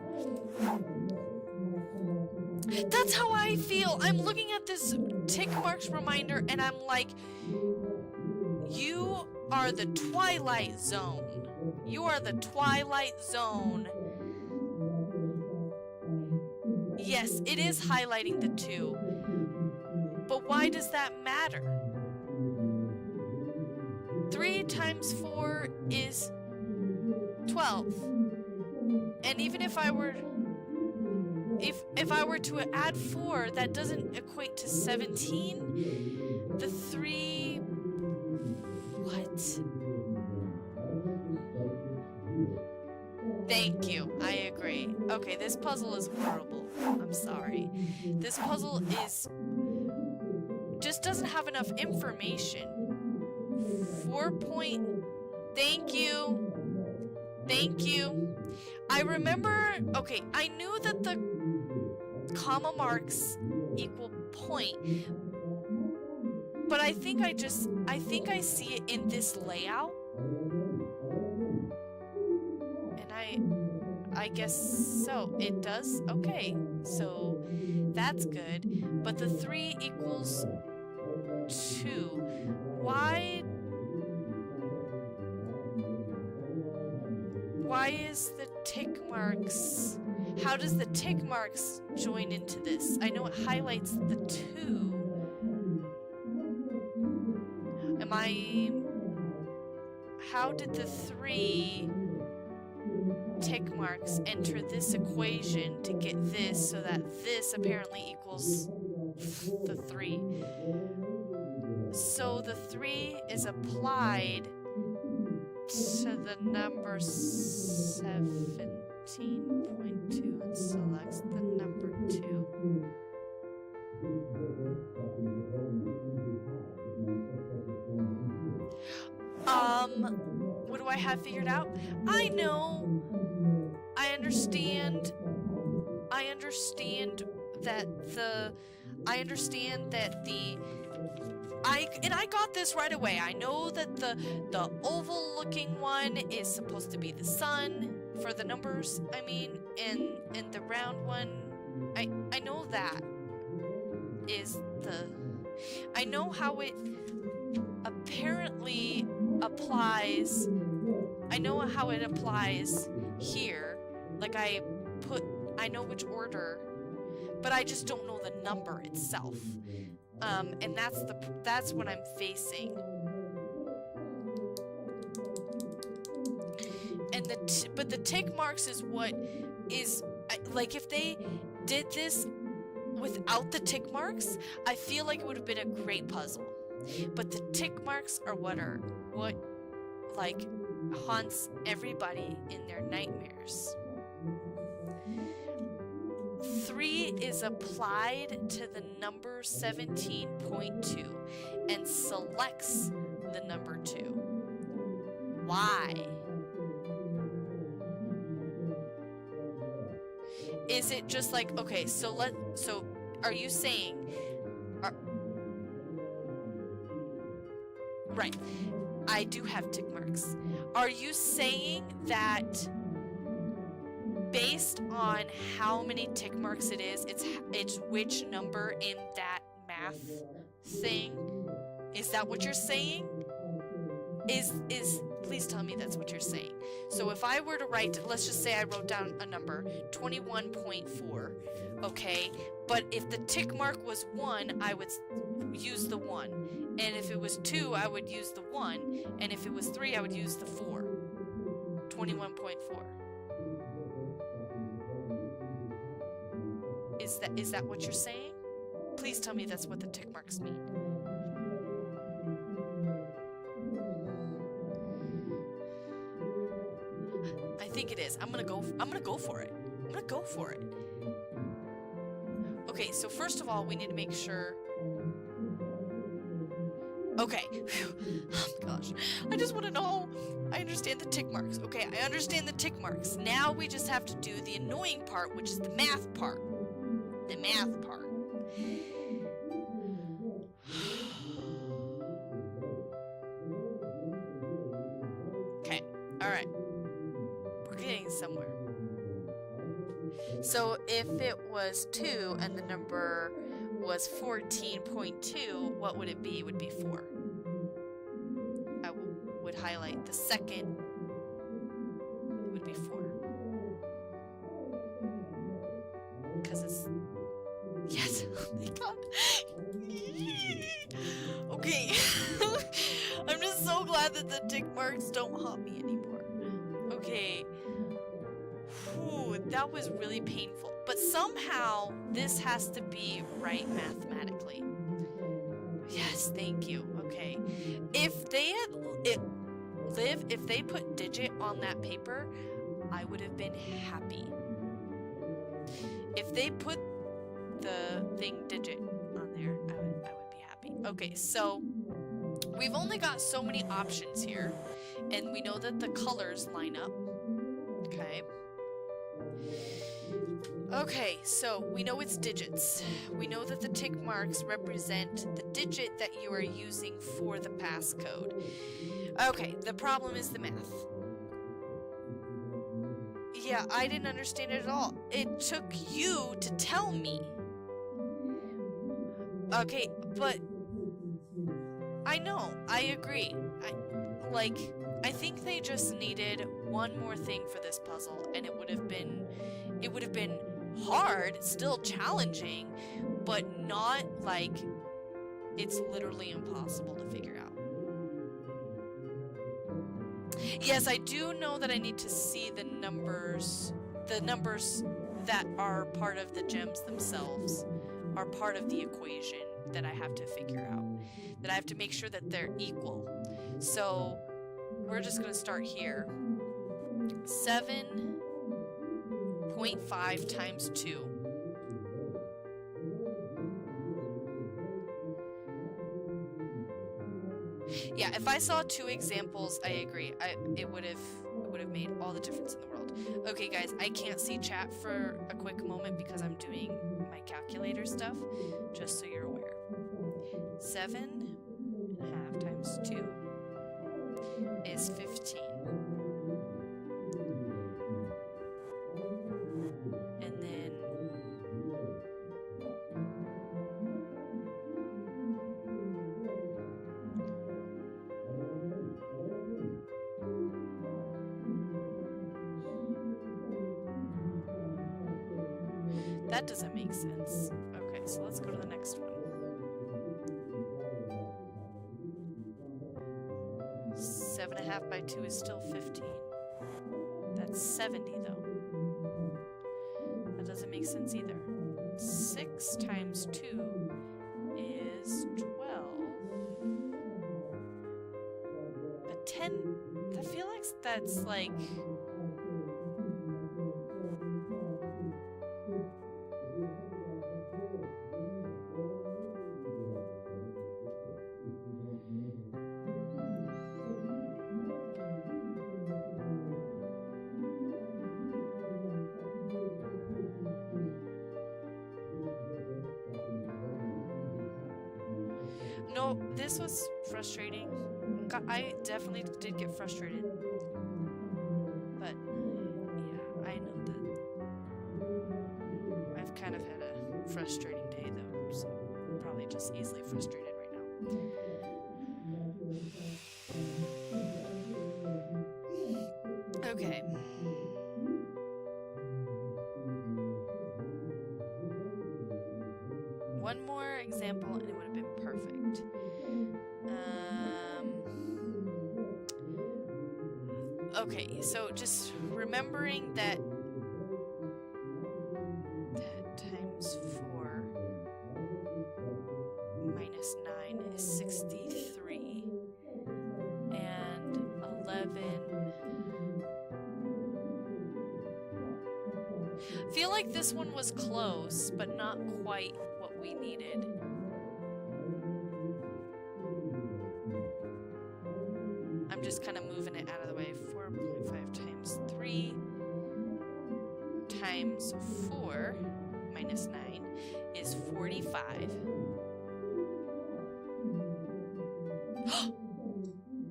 That's how I feel. I'm looking at this tick marks reminder and I'm like, you are the Twilight Zone. You are the Twilight Zone. Yes, it is highlighting the 2. But why does that matter? 3 times 4 is 12. And even if I were... if I were to add 4, that doesn't equate to 17. The 3... What? Thank you. I agree. Okay, this puzzle is horrible. I'm sorry. This puzzle is... just doesn't have enough information. 4 point... Thank you. Thank you. I remember... Okay, I knew that the comma marks equal point, but I think I see it in this layout. And I guess so. It does? Okay. So that's good. But the 3 equals 2. Why is the tick marks... How does the tick marks join into this? I know it highlights the 2. How did the 3 tick marks enter this equation to get this so that this apparently equals the 3? So the 3 is applied to the number 17.2 and selects the number 2. What do I have figured out? I know. I understand that I got this right away. I know that the oval looking one is supposed to be the sun for the numbers, I mean, and the round one, I know that is the... I know how it apparently applies. I know how it applies here. Like I know which order, but I just don't know the number itself. And that's what I'm facing. And but the tick marks is what is, like, if they did this without the tick marks, I feel like it would have been a great puzzle. But the tick marks are what like haunts everybody in their nightmares. 3 is applied to the number 17.2 and selects the number 2. Why? Is it just like, okay, so are you saying, right, I do have tick marks. Are you saying that based on how many tick marks it is, it's which number in that math thing? Is that what you're saying? Please tell me that's what you're saying. So if I were to write, let's just say I wrote down a number, 21.4, okay? But if the tick mark was 1, I would use the 1. And if it was 2, I would use the 1. And if it was 3, I would use the 4. 21.4. Is that what you're saying? Please tell me that's what the tick marks mean. I think it is. I'm gonna go for it. Okay, so first of all, we need to make sure. Okay. Oh my gosh. I just want to know. I understand the tick marks. Okay, I understand the tick marks. Now we just have to do the annoying part, which is the math part. The math part. Okay. All right. We're getting somewhere. So if it was 2 and the number was 14.2, what would it be? It would be 4. I would highlight the second. It would be 4. Because it's... Yes! Oh my god! Okay. I'm just so glad that the tick marks don't haunt me anymore. Okay. Whew, that was really painful. But somehow this has to be right mathematically. Yes, thank you. Okay. If they had if they put digit on that paper, I would have been happy. If they put the thing digit on there, I would be happy. Okay, so we've only got so many options here, and we know that the colors line up. Okay. Okay, so we know it's digits. We know that the tick marks represent the digit that you are using for the passcode. Okay, the problem is the math. Yeah, I didn't understand it at all. It took you to tell me. Okay, but I know, I agree. I think they just needed one more thing for this puzzle, and it would have been hard, still challenging, but not like it's literally impossible to figure out. Yes, I do know that I need to see the numbers that are part of the gems themselves are part of the equation that I have to figure out, that I have to make sure that they're equal. So we're just gonna start here. 7.5 times 2. Yeah, if I saw 2 examples, I agree. It would have made all the difference in the world. Okay, guys, I can't see chat for a quick moment because I'm doing my calculator stuff, just so you're aware. 7.5 times 2 is 15. And then that doesn't make sense. Okay, so let's go to the next one. 7.5 by 2 is still 15. That's 70 though. That doesn't make sense either. 6 times 2 is 12. But 10, I feel like that's like... No, this was frustrating. I definitely did get frustrated. But, yeah, I know that I've kind of had a frustrating day, though, so I'm probably just easily frustrated right now. Okay. One more example and it would have been perfect. Okay, so just remembering that times 4 minus 9 is 63, and 11. I feel like this one was close, but not quite what we needed. I'm just kind of moving it out of the way. 4.5 times 3 times 4 minus 9 is 45.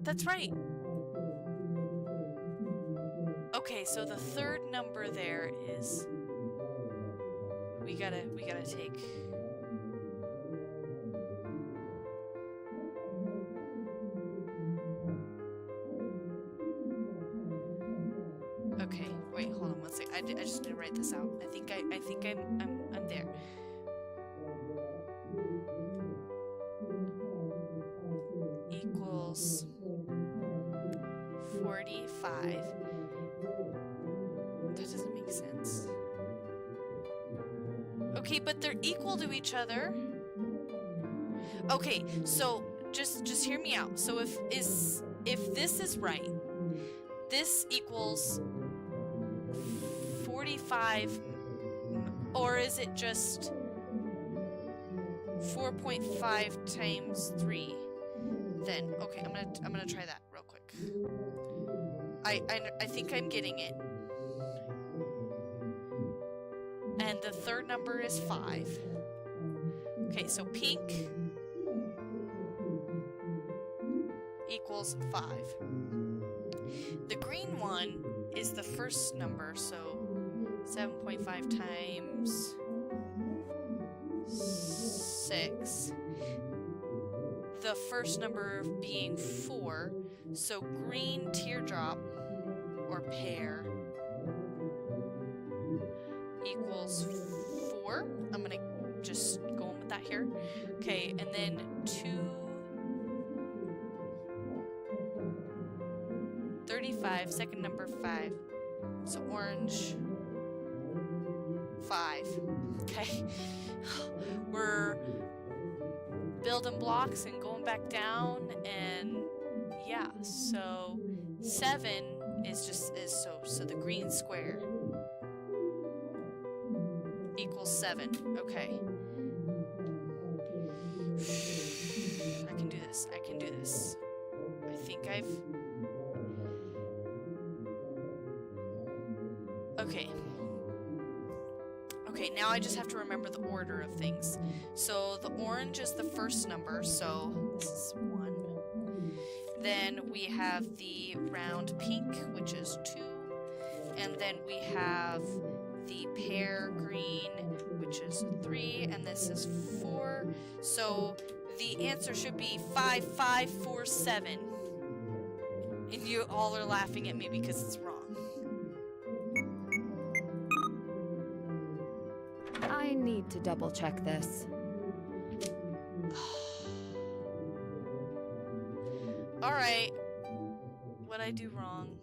That's right. Okay, so the third number there is... We gotta take... Okay, wait, hold on one second. I just need to write this out. I think I'm there. Equals 45. That doesn't make sense. Okay, but they're equal to each other. Okay, so just hear me out. So if this is right, this equals 45, or is it just 4.5 times 3? Then okay, I'm gonna try that real quick. I think I'm getting it. And the third number is 5. Okay, so pink equals 5. The green one is the first number, so 7.5 times 6. The first number being 4, so green teardrop or pear equals 4. I'm gonna just go on with that here. Okay, and then 235, second number 5. So orange 5. Okay. We're building blocks and going back down, and yeah, so 7 is so the green square equals 7. Okay. I can do this. I can do this. I think I've... Okay. Okay, now I just have to remember the order of things. So the orange is the first number, so this is 1. Then we have the round pink, which is 2. And then we have the pear green, which is 3, and this is 4. So the answer should be 5, 5, 4, 7. And you all are laughing at me because it's wrong. I need to double check this. Alright. What'd I do wrong?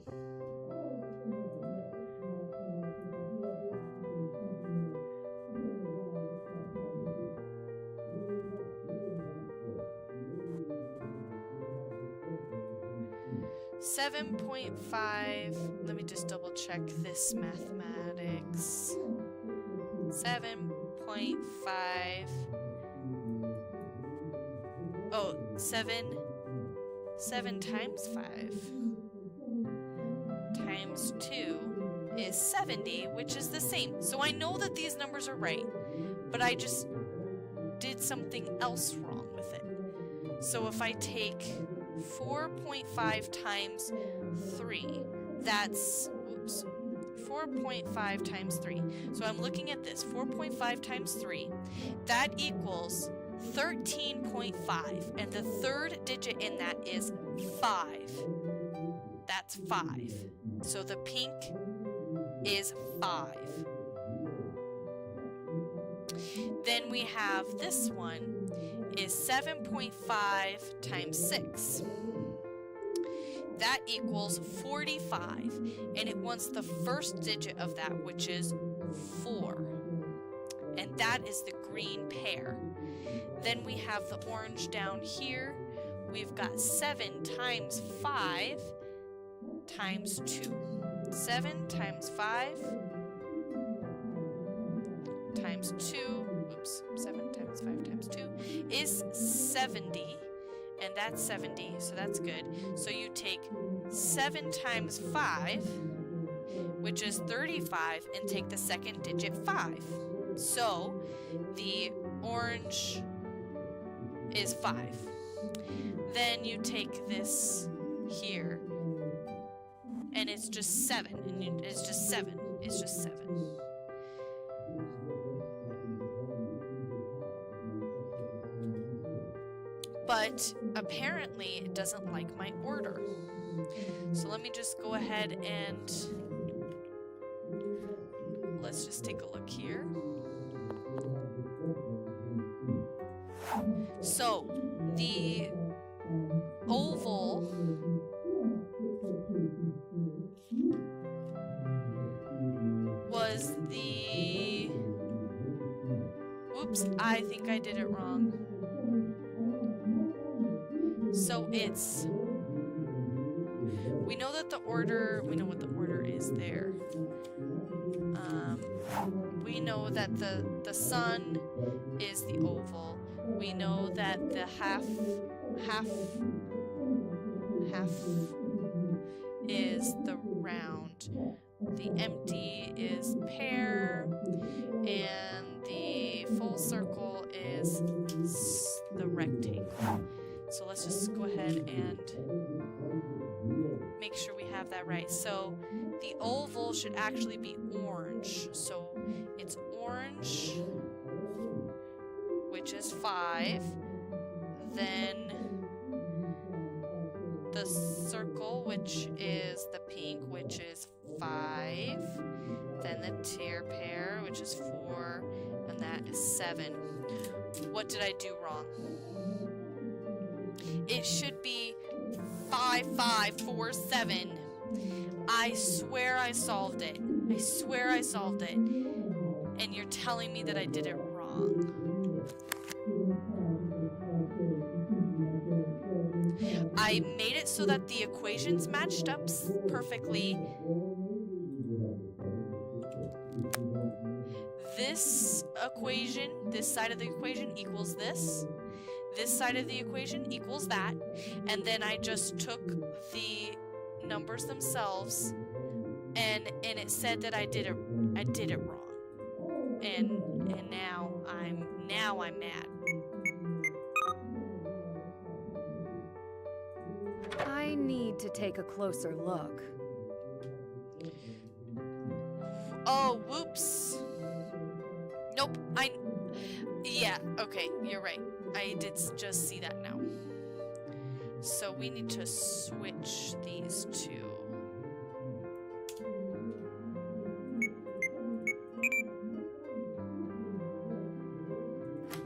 $7.5. Let me just double check this mathematics. 7.5. Oh, 7 times 5 times 2 is 70, which is the same. So I know that these numbers are right, but I just did something else wrong with it. So if I take 4.5 times 3, that's, oops, 4.5 times 3. So I'm looking at this, 4.5 times 3, that equals 13.5, and the third digit in that is 5. That's 5. So the pink is 5. Then we have this one is 7.5 times 6. That equals 45, and it wants the first digit of that, which is 4. And that is the green pear. Then we have the orange down here. We've got 7 times 5 times 2. 7 times 5 times 2. Oops, 7 times 5 times 2 is 70. And that's 70, so that's good. So you take 7 times 5, which is 35, and take the second digit 5. So the orange is 5. Then you take this here, and it's just 7, and it's just 7. It's just 7. But apparently it doesn't like my order. So let me just go ahead and let's just take a look here. So the oval was the Oops, I think I did it wrong. So it's... we know that the order... we know what the order is there. We know that the sun is the oval. We know that the half is the round. The empty is pear, and the full circle is the rectangle. So let's just go ahead and make sure we have that right. So the oval should actually be orange. So it's orange, which is 5. Then the circle, which is the pink, which is 5. Then the tear pair, which is 4, and that is 7. What did I do wrong? It should be 5, 5, 4, 7. I swear I solved it. I swear I solved it. And you're telling me that I did it wrong. I made it so that the equations matched up perfectly. This equation, this side of the equation equals this. This side of the equation equals that. And then I just took the numbers themselves and it said that I did it wrong. And now I'm mad. I need to take a closer look. Oh, whoops. Nope, yeah, okay, you're right. I did just see that now. So we need to switch these two.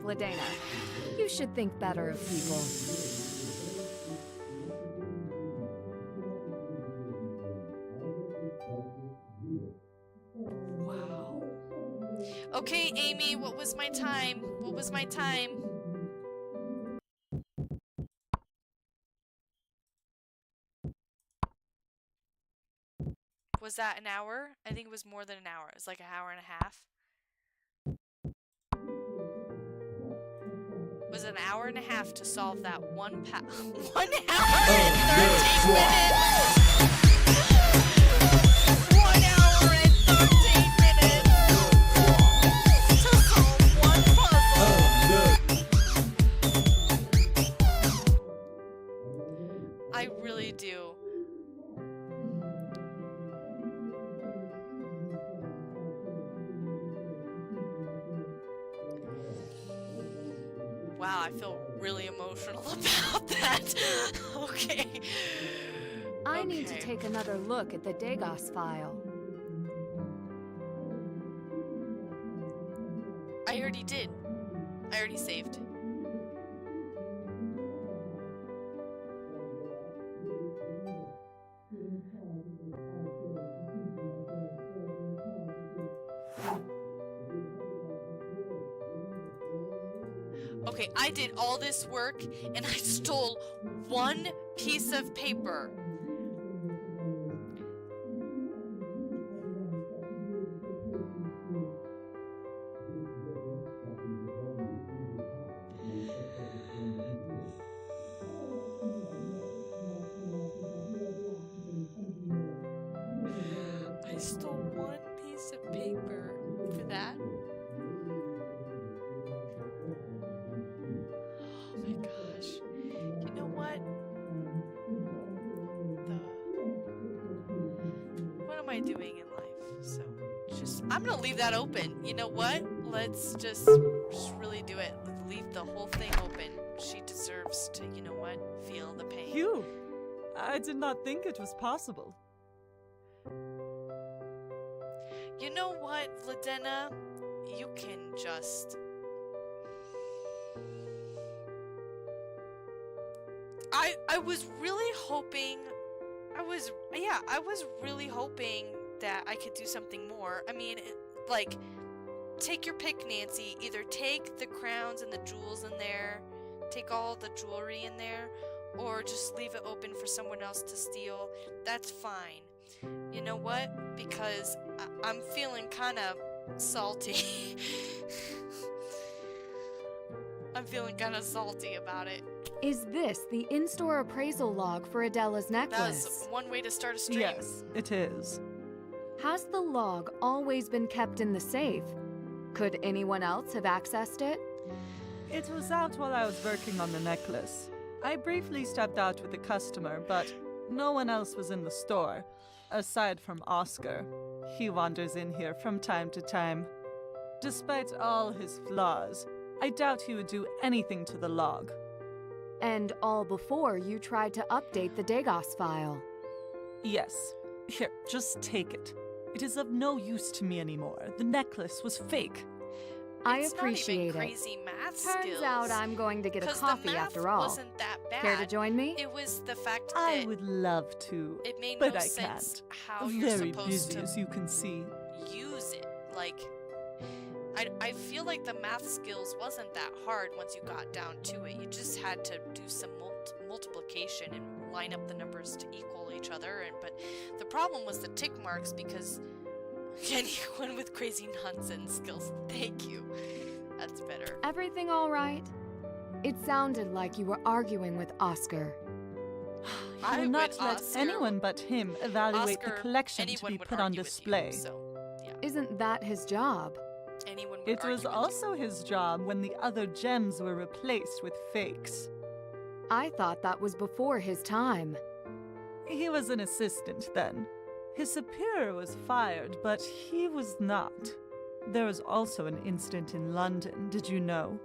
Ladena, you should think better of people. Wow. Okay, Amy, what was my time? What was my time? Was that an hour? I think it was more than an hour. It was like an hour and a half. It was an hour and a half to solve that 1 hour and 13 minutes! 1 hour and 13 minutes to solve one puzzle! I really do. Wow, I feel really emotional about that. Okay. I need to take another look at the Dagos file. I already did. I already saved. Okay, I did all this work and I stole 1 piece of paper. I stole 1 piece of paper for that. Oh my gosh. You know what? What am I doing in life? So, I'm gonna leave that open. You know what? Let's just really do it. Leave the whole thing open. She deserves to, you know what? Feel the pain. You! I did not think it was possible. You know what, Ladena? You can just... I was really hoping... I was really hoping that I could do something more. I mean, like, take your pick, Nancy. Either take the crowns and the jewels in there, take all the jewelry in there, or just leave it open for someone else to steal. That's fine. You know what? Because I'm feeling kind of salty. I'm feeling kind of salty about it. Is this the in-store appraisal log for Adela's necklace? That's one way to start a stream. Yes, it is. Has the log always been kept in the safe? Could anyone else have accessed it? It was out while I was working on the necklace. I briefly stepped out with a customer, but no one else was in the store, aside from Oscar. He wanders in here from time to time. Despite all his flaws, I doubt he would do anything to the log. And all before you tried to update the Dagos file. Yes. Here, just take it. It is of no use to me anymore. The necklace was fake. I It's appreciate not even it. crazy math Turns skills. out I'm going to get a 'Cause coffee the math after all. wasn't that bad. Care to join me? It was the fact that I would love to, it made but no I sense can't. how you're Very supposed busy, to as you can see. use it. Like, I feel like the math skills wasn't that hard once you got down to it. You just had to do some multiplication and line up the numbers to equal each other. But the problem was the tick marks, because anyone with crazy nonsense skills, thank you. That's better. Everything all right? It sounded like you were arguing with Oscar. I will would not let Oscar- anyone but him evaluate Oscar, the collection to anyone be would put on argue with you, display. so, yeah. Isn't that his job? Anyone would It was argue with you. also his job when the other gems were replaced with fakes. I thought that was before his time. He was an assistant then. His superior was fired, but he was not. There was also an incident in London, did you know?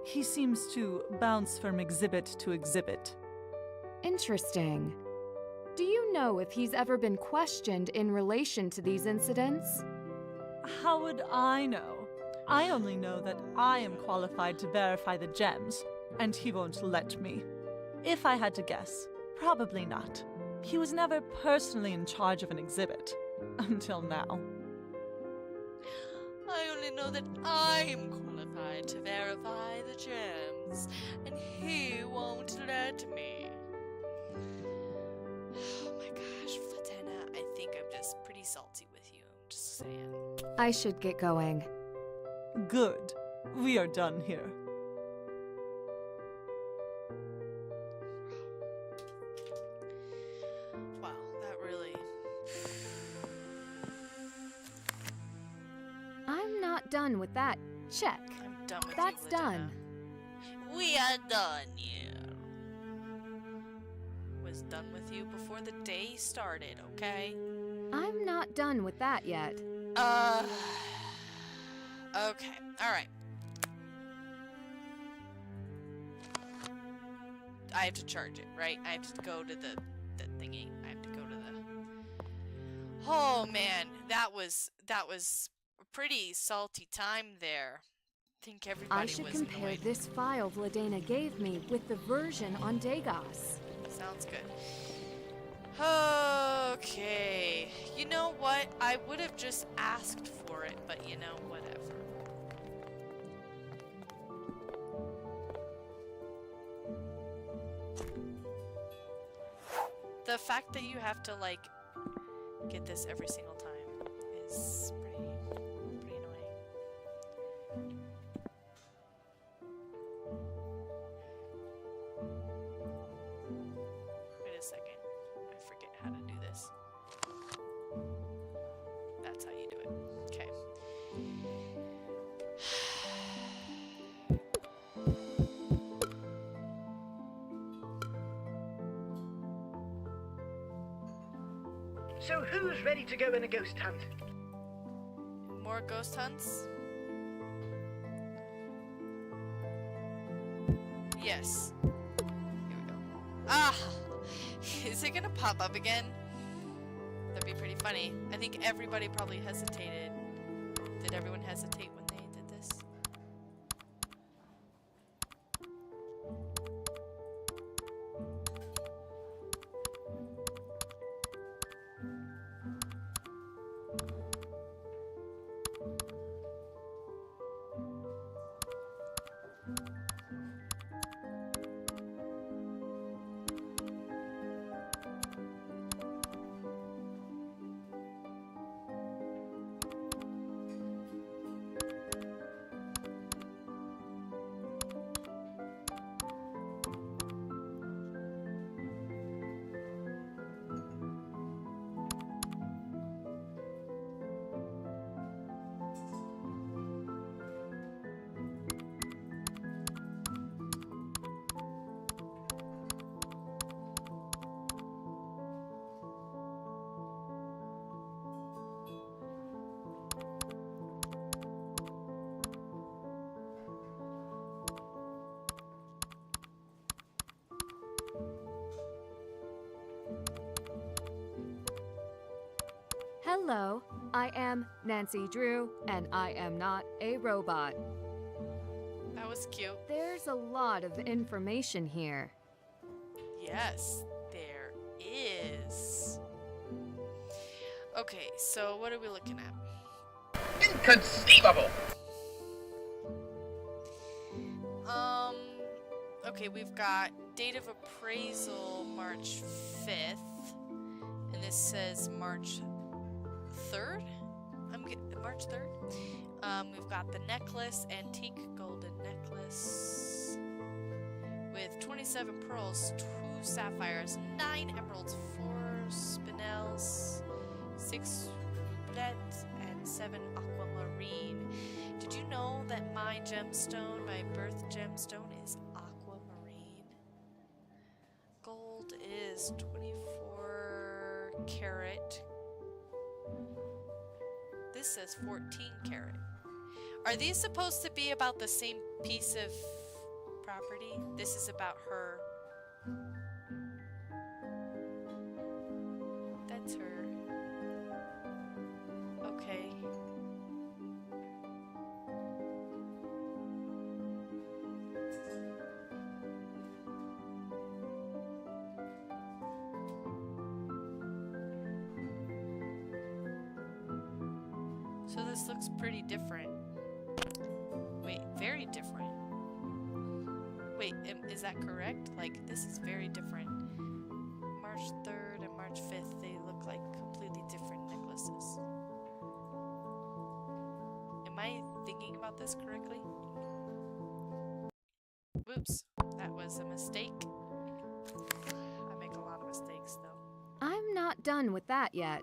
He seems to bounce from exhibit to exhibit. Interesting. Do you know if he's ever been questioned in relation to these incidents? How would I know? I only know that I am qualified to verify the gems, and he won't let me. If I had to guess, probably not. He was never personally in charge of an exhibit, until now. I only know that I'm qualified to verify the gems, and he won't let me. Oh my gosh, Flatena, I think I'm just pretty salty with you. I'm just saying. I should get going. Good. We are done here. Wow, that really... I'm not done with that. Check. I'm done with That's you, done. Flatena. We are done here. Was done with you before the day started, okay? I'm not done with that yet. Okay, alright. I have to charge it, right? I have to go to the thingy. I have to go to the... Oh man, that was a pretty salty time there. I think everybody I should was compare annoyed. this file Vladena gave me with the version on Dagos. Sounds good. Okay. You know what? I would have just asked for it, but you know, whatever. The fact that you have to, like, get this every single time is pretty annoying. Wait a second. I forget how to do this. That's how you do it. Okay. So who's ready to go on a ghost hunt? More ghost hunts? Yes. Here we go. Ah! Is it gonna pop up again? That'd be pretty funny. I think everybody probably hesitated. Did everyone hesitate when they did this? Hello, I am Nancy Drew, and I am not a robot. That was cute. There's a lot of information here. Yes, there is. Okay, so what are we looking at? Inconceivable! Okay, we've got date of appraisal March 5th, and this says March 3rd? March 3rd? We've got the necklace, antique golden necklace, with 27 pearls, 2 sapphires, 9 emeralds, 4 spinels, 6 rublettes, and 7 aquamarine. Did you know that my gemstone, my birth gemstone, is aquamarine? Gold is 24 karat. This says 14 karat. Are these supposed to be about the same piece of property? This is about her. That's her. Okay. So this looks pretty different. Wait, very different. Wait, is that correct? Like, this is very different. March 3rd and March 5th, they look like completely different necklaces. Am I thinking about this correctly? Whoops, that was a mistake. I make a lot of mistakes, though. I'm not done with that yet.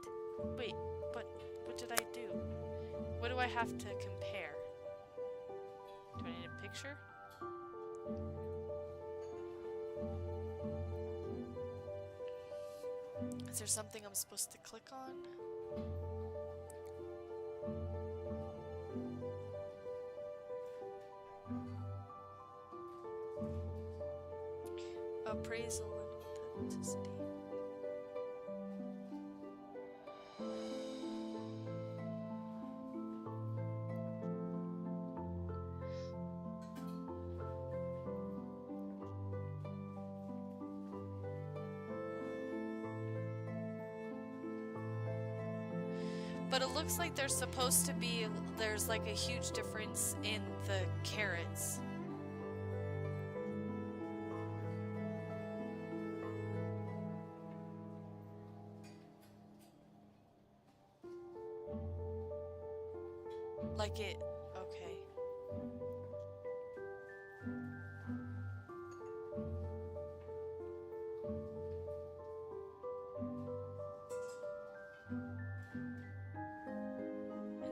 Wait, but what did I do? What do I have to compare? Do I need a picture? Is there something I'm supposed to click on? Appraisal and authenticity. But it looks like there's supposed to be, there's like a huge difference in the carats. Like it, okay.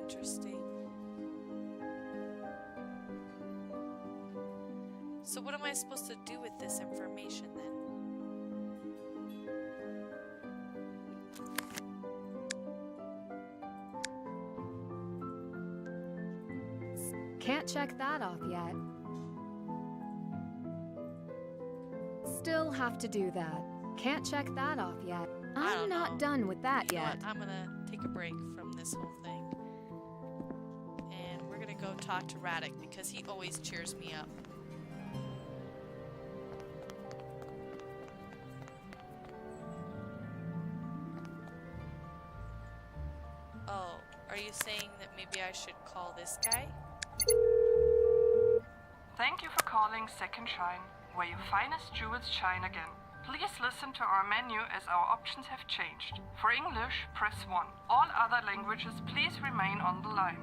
Interesting. So what am I supposed to do with this information then? Can't check that off yet. Still have to do that. Can't check that off yet. I I'm don't not know. done with that You know yet. what? I'm gonna take a break from this whole thing. And we're gonna go talk to Radek because he always cheers me up. Oh, are you saying that maybe I should call this guy? Thank you for calling Second Shine, where your finest jewels shine again. Please listen to our menu as our options have changed. For English, press 1. All other languages, please remain on the line.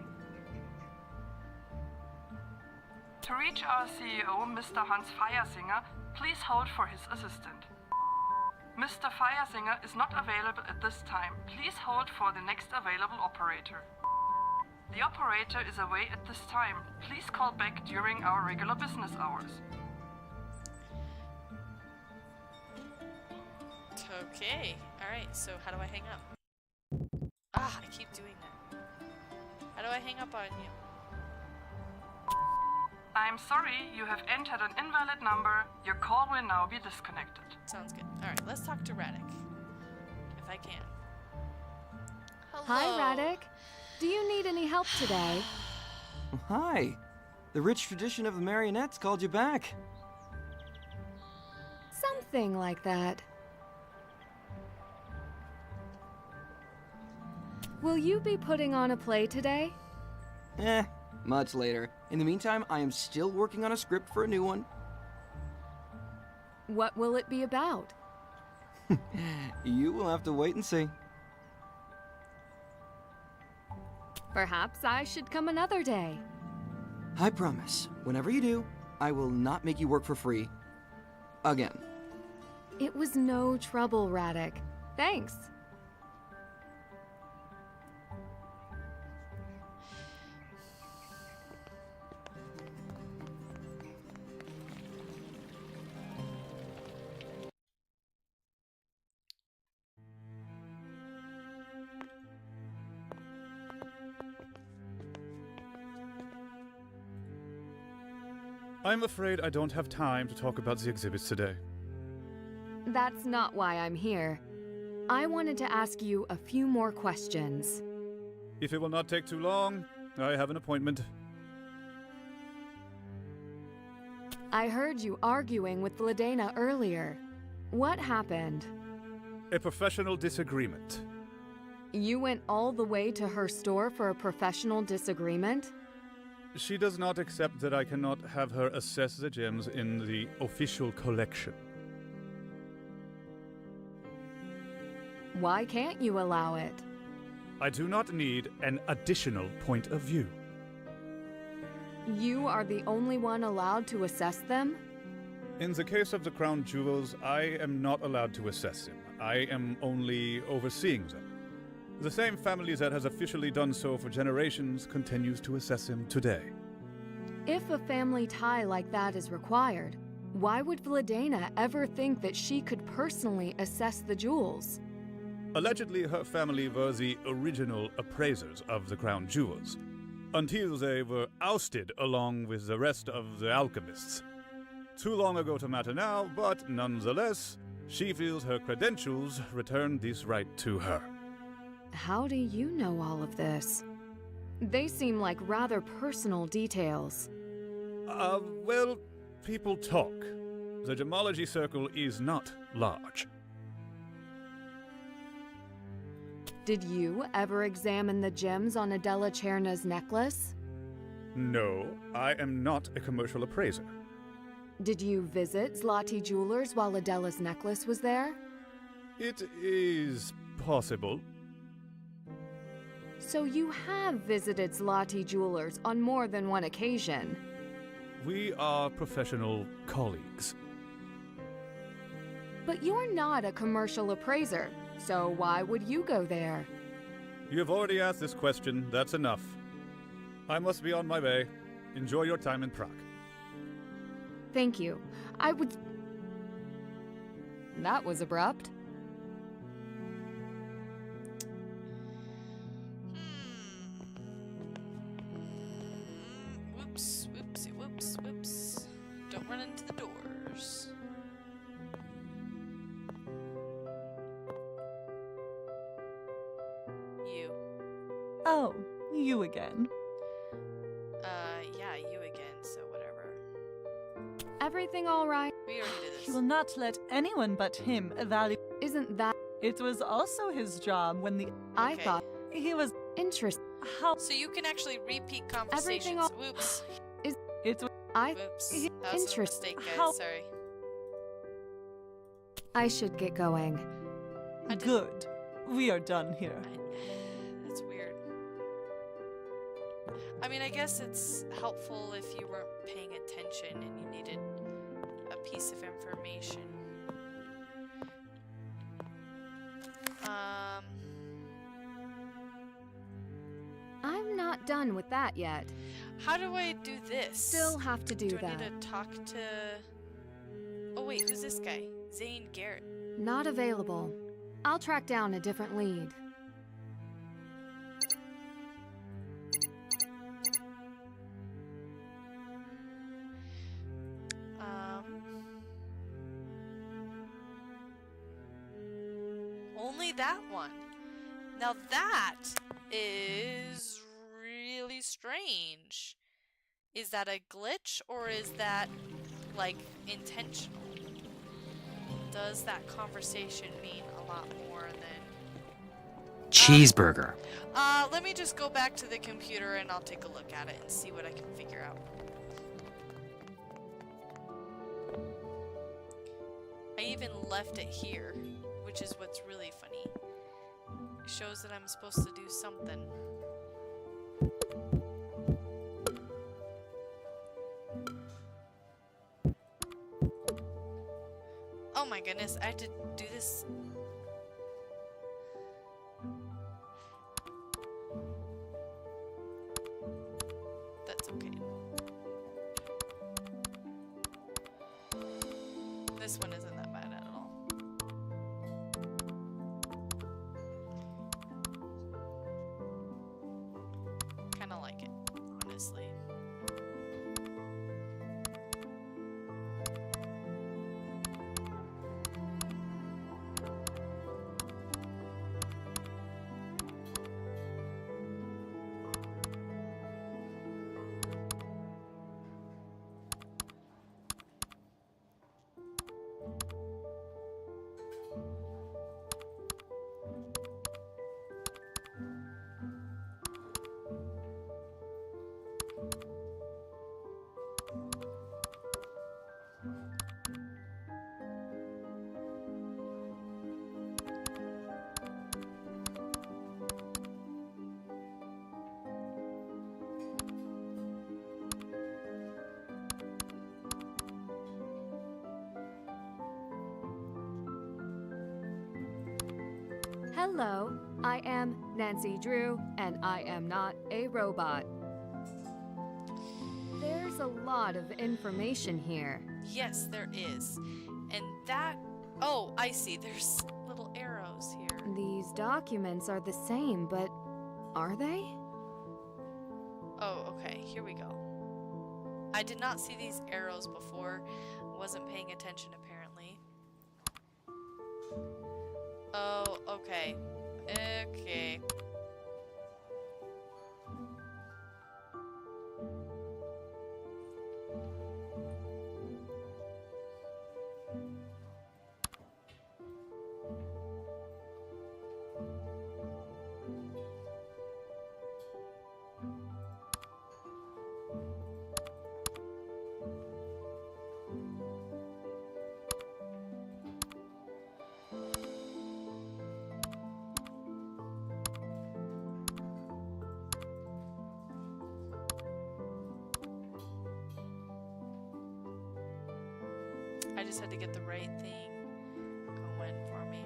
To reach our CEO, Mr. Hans Feiersinger, please hold for his assistant. Mr. Feiersinger is not available at this time. Please hold for the next available operator. The operator is away at this time. Please call back during our regular business hours. Okay. Alright, so how do I hang up? Ah, I keep doing that. How do I hang up on you? I'm sorry, you have entered an invalid number. Your call will now be disconnected. Sounds good. Alright, let's talk to Radek. If I can. Hi, Hello. Radek. Do you need any help today? Hi. The rich tradition of the marionettes called you back. Something like that. Will you be putting on a play today? Much later. In the meantime, I am still working on a script for a new one. What will it be about? You will have to wait and see. Perhaps I should come another day. I promise, whenever you do, I will not make you work for free. Again. It was no trouble, Radek. Thanks. I'm afraid I don't have time to talk about the exhibits today. That's not why I'm here. I wanted to ask you a few more questions. If it will not take too long, I have an appointment. I heard you arguing with Ladena earlier. What happened? A professional disagreement. You went all the way to her store for a professional disagreement? She does not accept that I cannot have her assess the gems in the official collection. Why can't you allow it? I do not need an additional point of view. You are the only one allowed to assess them? In the case of the crown jewels, I am not allowed to assess them. I am only overseeing them. The same family that has officially done so for generations continues to assess him today. If a family tie like that is required, why would Vladena ever think that she could personally assess the jewels? Allegedly, her family were the original appraisers of the crown jewels, until they were ousted along with the rest of the alchemists. Too long ago to matter now, but nonetheless, she feels her credentials return this right to her. How do you know all of this? They seem like rather personal details. Well, people talk. The gemology circle is not large. Did you ever examine the gems on Adela Cherna's necklace? No, I am not a commercial appraiser. Did you visit Zloty Jewelers while Adela's necklace was there? It is possible. So you have visited Zloty Jewelers on more than one occasion. We are professional colleagues. But you're not a commercial appraiser, so why would you go there? You have already asked this question, that's enough. I must be on my way. Enjoy your time in Prague. Thank you. I would... That was abrupt. Whoops, whoopsie, whoops, whoops. Don't run into the doors. You. Oh, you again. Yeah, you again, so whatever. Everything all right? We already did He this. will not let anyone but him evaluate. Isn't that... It was also his job when the I Okay. thought... he was Interesting. how So you can actually repeat Everything conversations. all- Whoops. it was I... Whoops. He- That was a Interest- mistake, guys. how- Sorry. I should get going. I did- good. We are done here. That's weird. I mean, I guess it's helpful if you weren't paying attention and you needed a piece of information. I'm not done with that yet. How do I do this? Still have to do I that. need to talk to... Oh wait, who's this guy? Zane Garrett. Not available. I'll track down a different lead. Only that one. Now that is really strange. Is that a glitch or is that like intentional? Does that conversation mean a lot more than Cheeseburger. let me just go back to the computer and I'll take a look at it and see what I can figure out. I even left it here, which is what's really funny. It shows that I'm supposed to do something. Oh my goodness, I have to do this. That's okay. This one isn't that bad at all. Kinda like it, honestly. Hello, I am Nancy Drew, and I am not a robot. There's a lot of information here. Yes, there is. And that... Oh, I see. There's little arrows here. These documents are the same, but are they? Oh, okay. Here we go. I did not see these arrows before. Wasn't paying attention, apparently. Oh, okay. Okay. I just had to get the right thing going for me.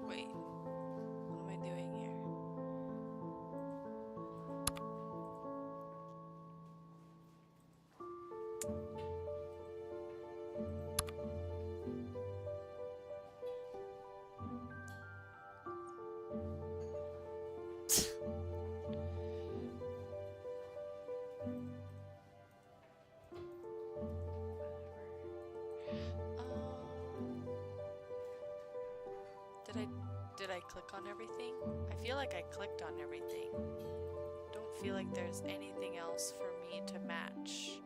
Wait, what am I doing here? Did I click on everything? I feel like I clicked on everything. Don't feel like there's anything else for me to match.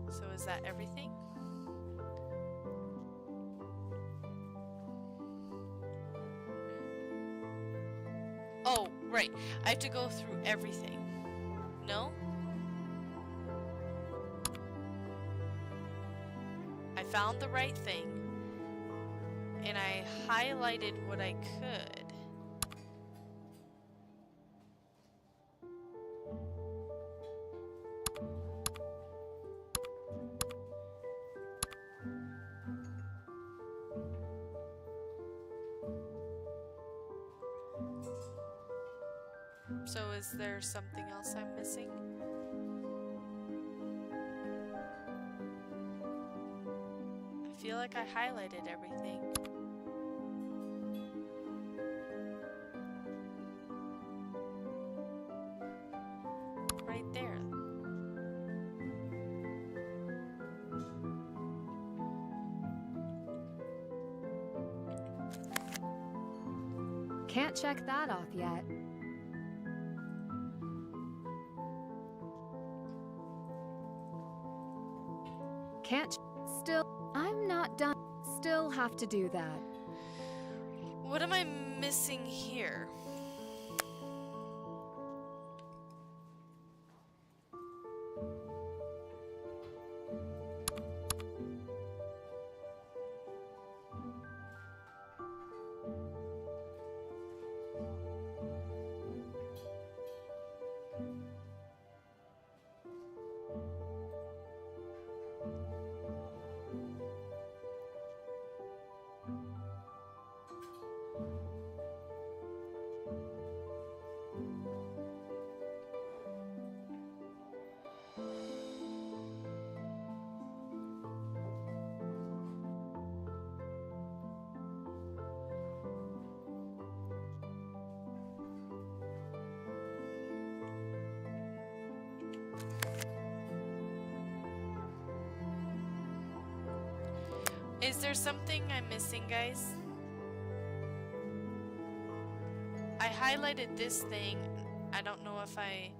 So is that everything? Oh, right. I have to go through everything. No? I found the right thing. And I highlighted what I could. So is there something else I'm missing? I feel like I highlighted everything. Right there. Can't check that off yet. Still, I'm not done. Still have to do that. What am I missing here? Is there something I'm missing, guys? I highlighted this thing. I don't know if I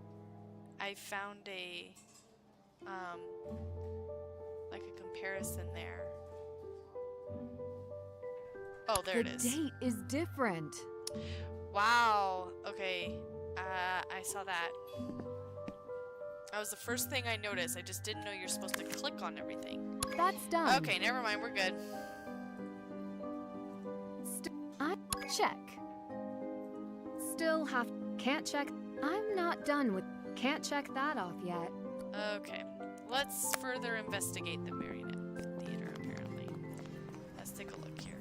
found a like a comparison there. Oh, there it is. The date is different. Wow. Okay. I saw that. That was the first thing I noticed. I just didn't know you're supposed to click on everything. That's done. Okay, never mind. We're good. I check. Still have. Can't check. I'm not done with. Can't check that off yet. Okay. Let's further investigate the Marionette Theater, apparently. Let's take a look here.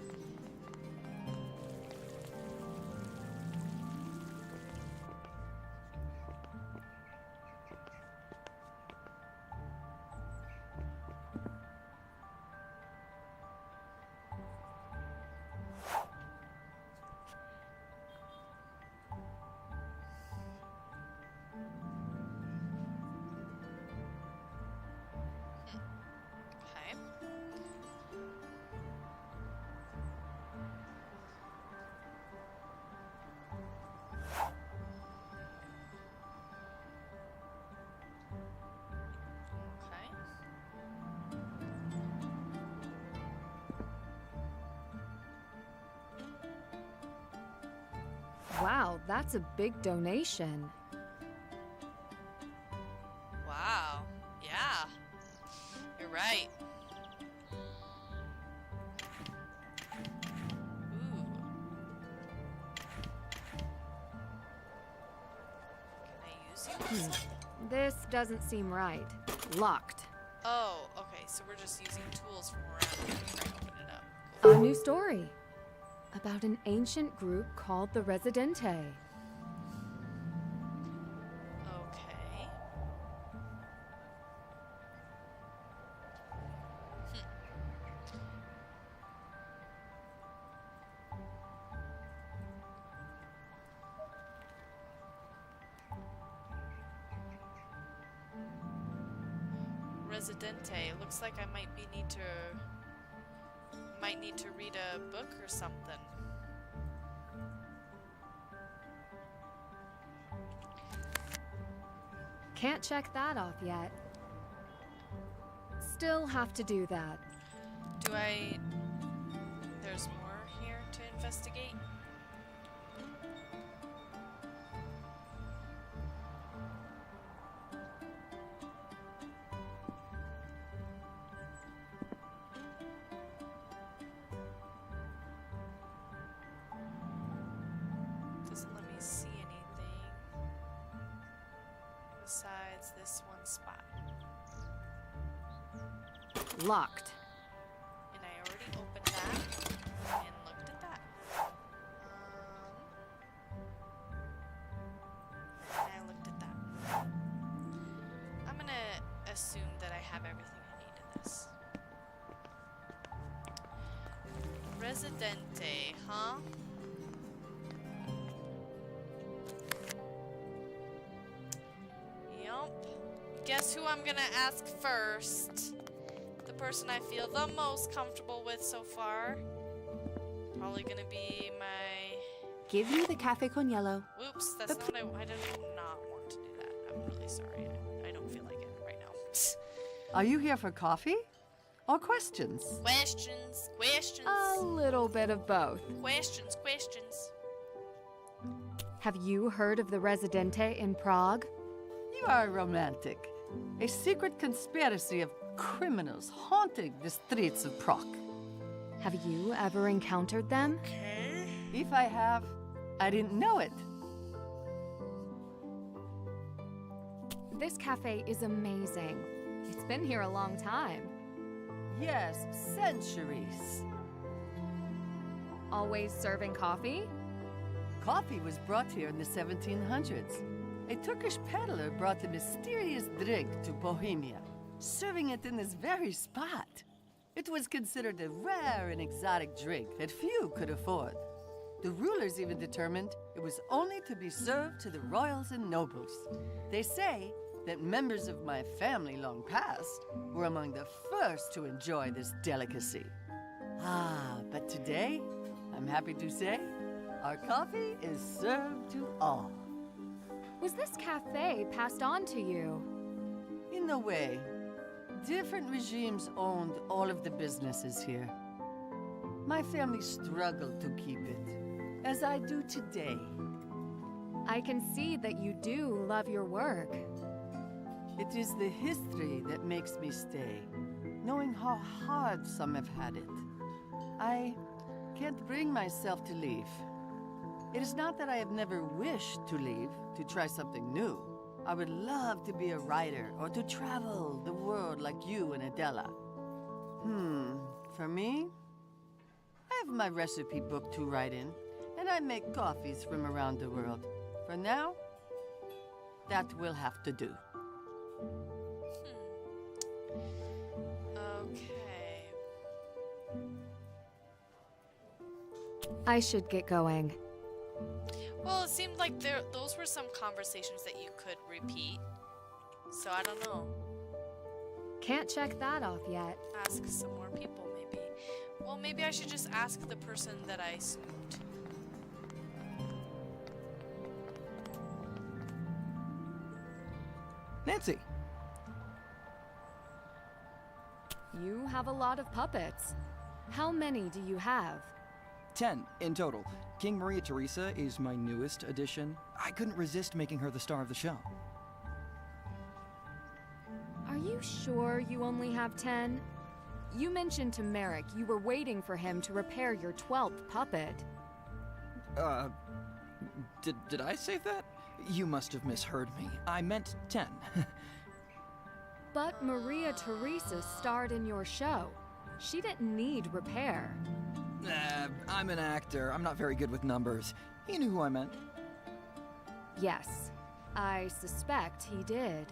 Okay. Okay. Wow, that's a big donation. Wow. Yeah. You're right. Ooh. Can I use yours? This doesn't seem right. Locked. Oh, okay. So we're just using tools from around here to try to open it up. A new story about an ancient group called the Residente. Okay. Residente. Looks like I might need to read a book or something. Can't check that off yet. Still have to do that. Do I... There's more here to investigate? Doesn't let me see anything besides this one spot. Locked. And I already opened that and looked at that. And I looked at that. I'm gonna assume that I have everything I need in this. Residente, huh? Yup. Guess who I'm gonna ask first? The person I feel the most comfortable with so far. Probably gonna be my... Give me the cafe con yellow. Whoops, that's not what I did not want to do that. I'm really sorry. I don't feel like it right now. Are you here for coffee? Or questions? Questions. A little bit of both. Questions. Have you heard of the Residente in Prague? You are romantic. A secret conspiracy of criminals haunting the streets of Prague. Have you ever encountered them? Okay. If I have, I didn't know it. This cafe is amazing. It's been here a long time. Yes, centuries. Always serving coffee? Coffee was brought here in the 1700s. A Turkish peddler brought a mysterious drink to Bohemia, serving it in this very spot. It was considered a rare and exotic drink that few could afford. The rulers even determined it was only to be served to the royals and nobles. They say that members of my family long past were among the first to enjoy this delicacy. But today, I'm happy to say, our coffee is served to all. Was this cafe passed on to you? In a way, different regimes owned all of the businesses here. My family struggled to keep it, as I do today. I can see that you do love your work. It is the history that makes me stay, knowing how hard some have had it. I can't bring myself to leave. It is not that I have never wished to leave, to try something new. I would love to be a writer or to travel the world like you and Adela. For me, I have my recipe book to write in, and I make coffees from around the world. For now, that will have to do. Okay. I should get going. Well, it seemed like those were some conversations that you could repeat. So I don't know. Can't check that off yet. Ask some more people, maybe. Well, maybe I should just ask the person that I spooked. Nancy! You have a lot of puppets. How many do you have? 10 in total. King Maria Theresa is my newest addition. I couldn't resist making her the star of the show. Are you sure you only have 10? You mentioned to Merrick you were waiting for him to repair your 12th puppet. Did I say that? You must have misheard me. I meant 10. But Maria Theresa starred in your show. She didn't need repair. I'm an actor. I'm not very good with numbers. He knew who I meant. Yes, I suspect he did.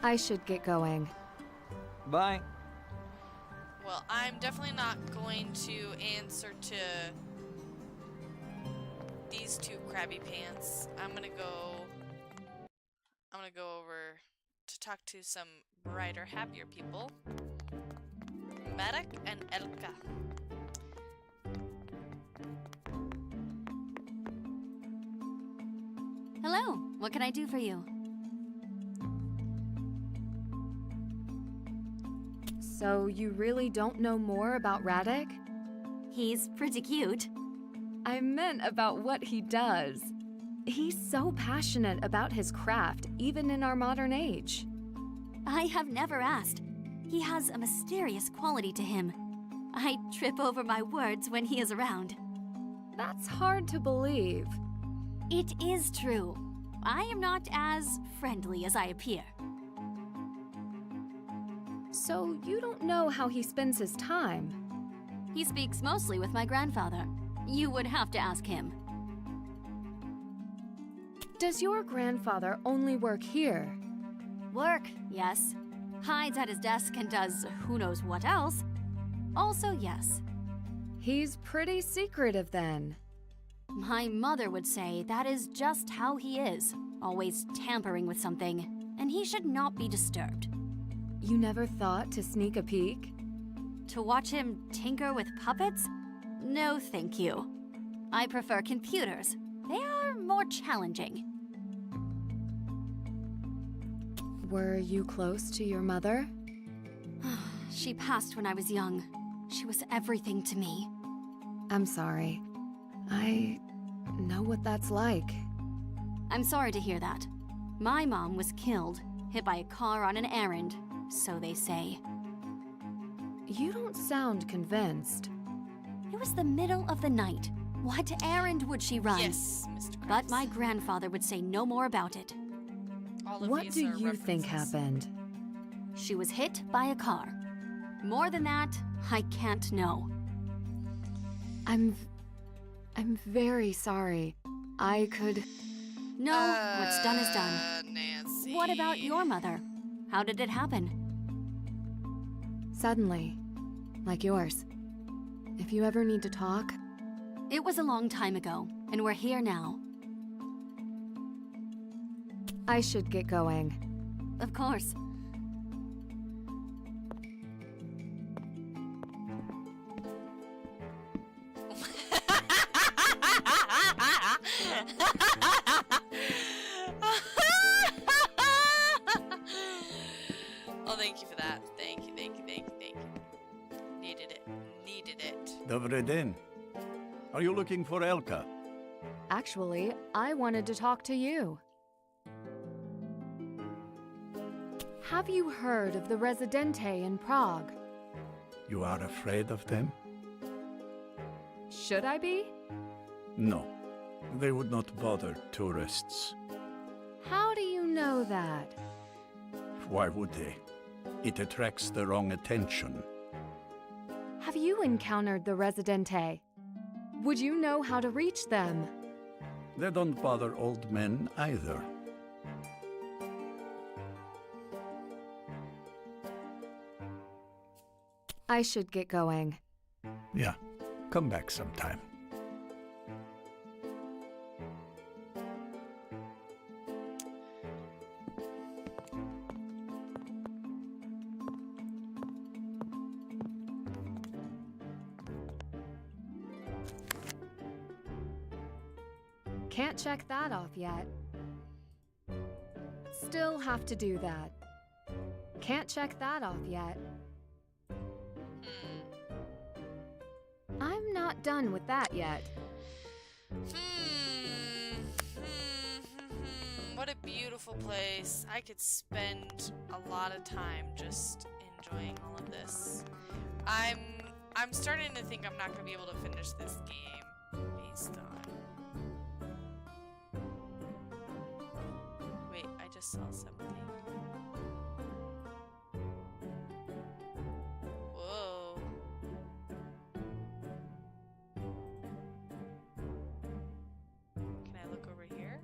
I should get going. Bye. Well, I'm definitely not going to answer to these two crabby pants. I'm gonna go over to talk to some brighter, happier people. Marek and Elka. Hello, what can I do for you? So you really don't know more about Radek? He's pretty cute. I meant about what he does. He's so passionate about his craft, even in our modern age. I have never asked. He has a mysterious quality to him. I trip over my words when he is around. That's hard to believe. It is true. I am not as friendly as I appear. So you don't know how he spends his time? He speaks mostly with my grandfather. You would have to ask him. Does your grandfather only work here? Work, yes. Hides at his desk and does who knows what else. Also, yes. He's pretty secretive then. My mother would say that is just how he is, always tampering with something, and he should not be disturbed. You never thought to sneak a peek? To watch him tinker with puppets? No, thank you. I prefer computers. They are more challenging. Were you close to your mother? She passed when I was young. She was everything to me. I'm sorry. I know what that's like. I'm sorry to hear that. My mom was killed, hit by a car on an errand, so they say. You don't sound convinced. It was the middle of the night. What errand would she run? Yes, Mr. Krabs. But my grandfather would say no more about it. What do you think happened? She was hit by a car. More than that, I can't know. I'm very sorry. I could... No, what's done is done. Nancy. What about your mother? How did it happen? Suddenly. Like yours. If you ever need to talk... It was a long time ago, and we're here now. I should get going. Of course. Oh, thank you for that. Thank you, thank you, thank you, thank you. Needed it. Needed it. Dobry den. Are you looking for Elka? Actually, I wanted to talk to you. Have you heard of the Residente in Prague? You are afraid of them? Should I be? No. They would not bother tourists. How do you know that? Why would they? It attracts the wrong attention. Have you encountered the Residente? Would you know how to reach them? They don't bother old men either. I should get going. Yeah. Come back sometime. Can't check that off yet. Still have to do that. Can't check that off yet. I'm not done with that yet. What a beautiful place. I could spend a lot of time just enjoying all of this. I'm starting to think I'm not going to be able to finish this game based on... Wait, I just saw something. Whoa. Can I look over here?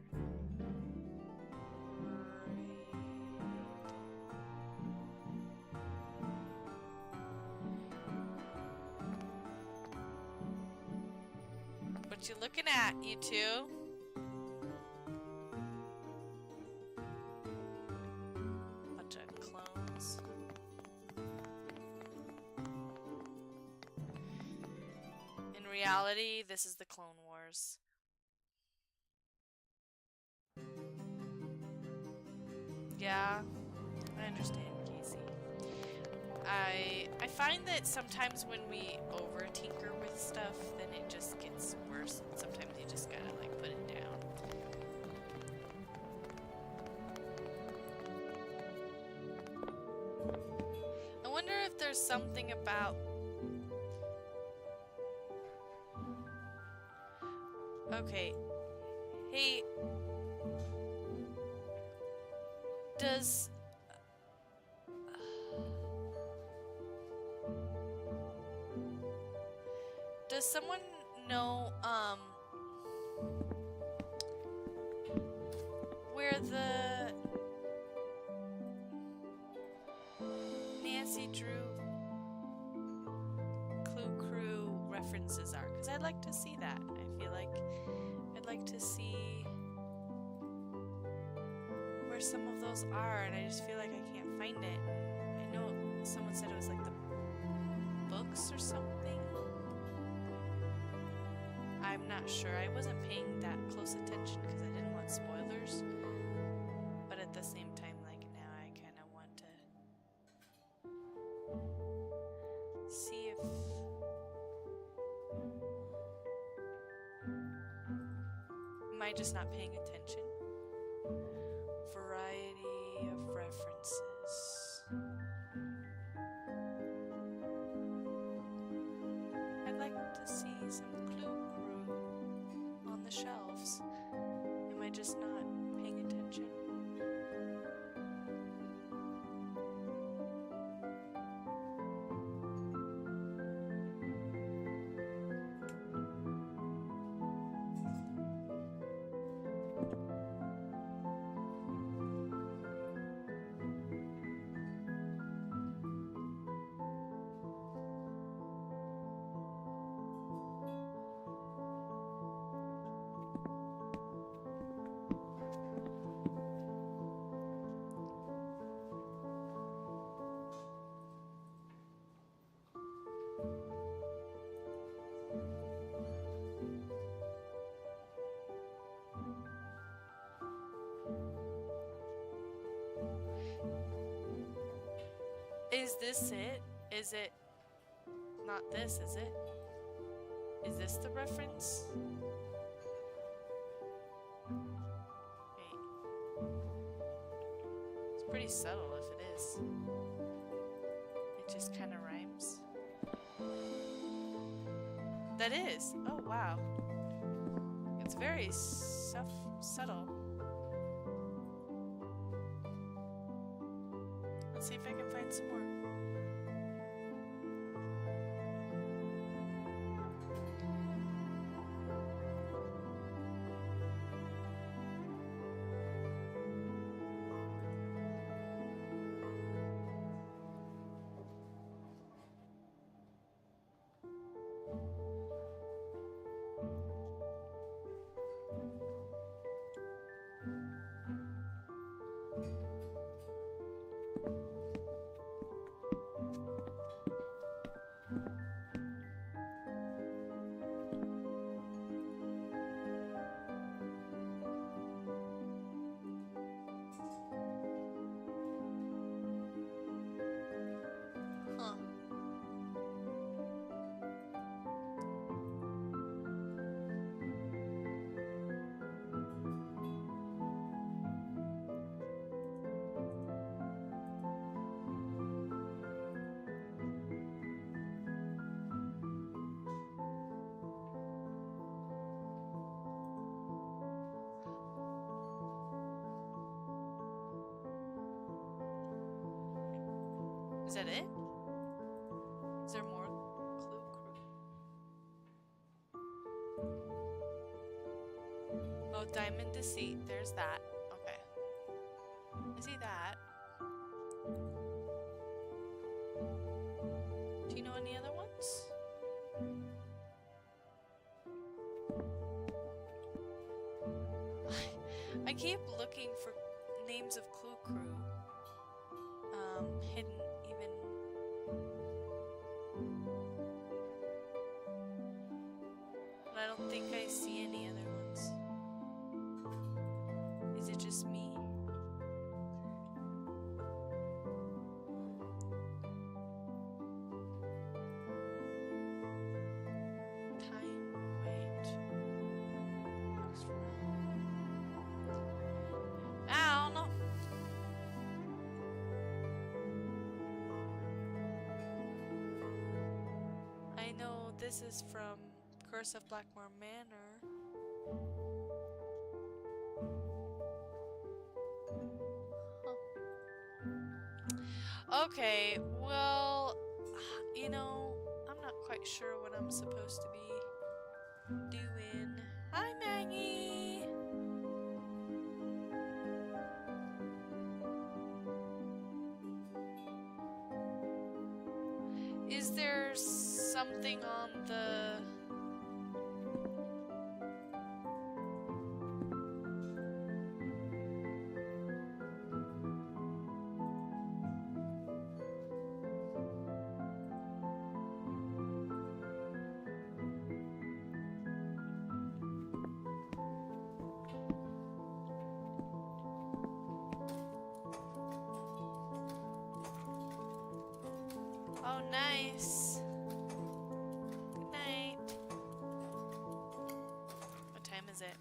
What you looking at, you two? Bunch of clones. In reality, this is the Clone Wars. Yeah, I understand, Casey. I find that sometimes when we over tinker with stuff, then it just gets worse. Sometimes you just gotta like put it down. I wonder if there's something about... Okay. Hey... Does... Does someone know, where the Nancy Drew Clue Crew references are? Because I'd like to see that. I feel like I'd like to see where some of those are, and I just feel like I can't find it. I know someone said it was like the books or something. I'm not sure. I wasn't paying that close attention because I didn't want spoilers. But at the same time, like, now I kind of want to see if... Am I just not paying attention? Variety of references. I'd like to see some Clue Crew on the shelves. Am I just not paying attention? Is this it? Is it not this, is it? Is this the reference? Wait. It's pretty subtle if it is. It just kind of rhymes. That is! Oh wow. It's very subtle. Let's see if I can find some more. Is that it? Is there more Clue Crew? Oh, Diamond Deceit. There's that. Okay. Is he that? Do you know any other ones? I keep looking for names of Clue Crew. Hidden even. But I don't think I see any other ones. know this is from Curse of Blackmore Manor. Huh. Okay, well, you know, I'm not quite sure what I'm supposed to be doing. Hi, Maggie! Is there something on the... Oh, nice. Good night. What time is it?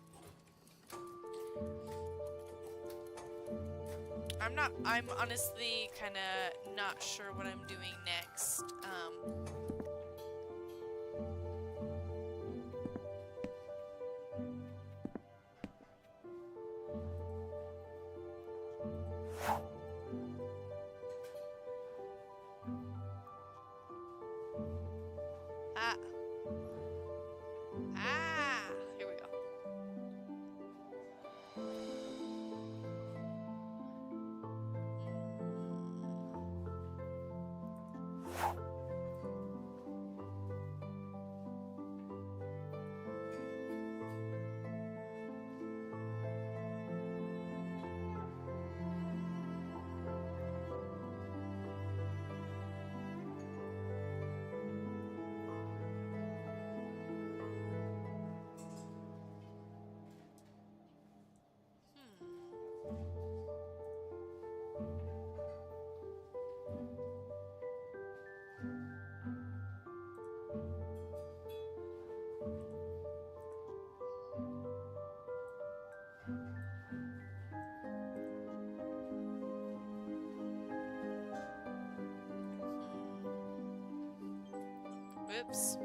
I'm honestly kind of not sure what I'm doing next. Here we go. Whoops.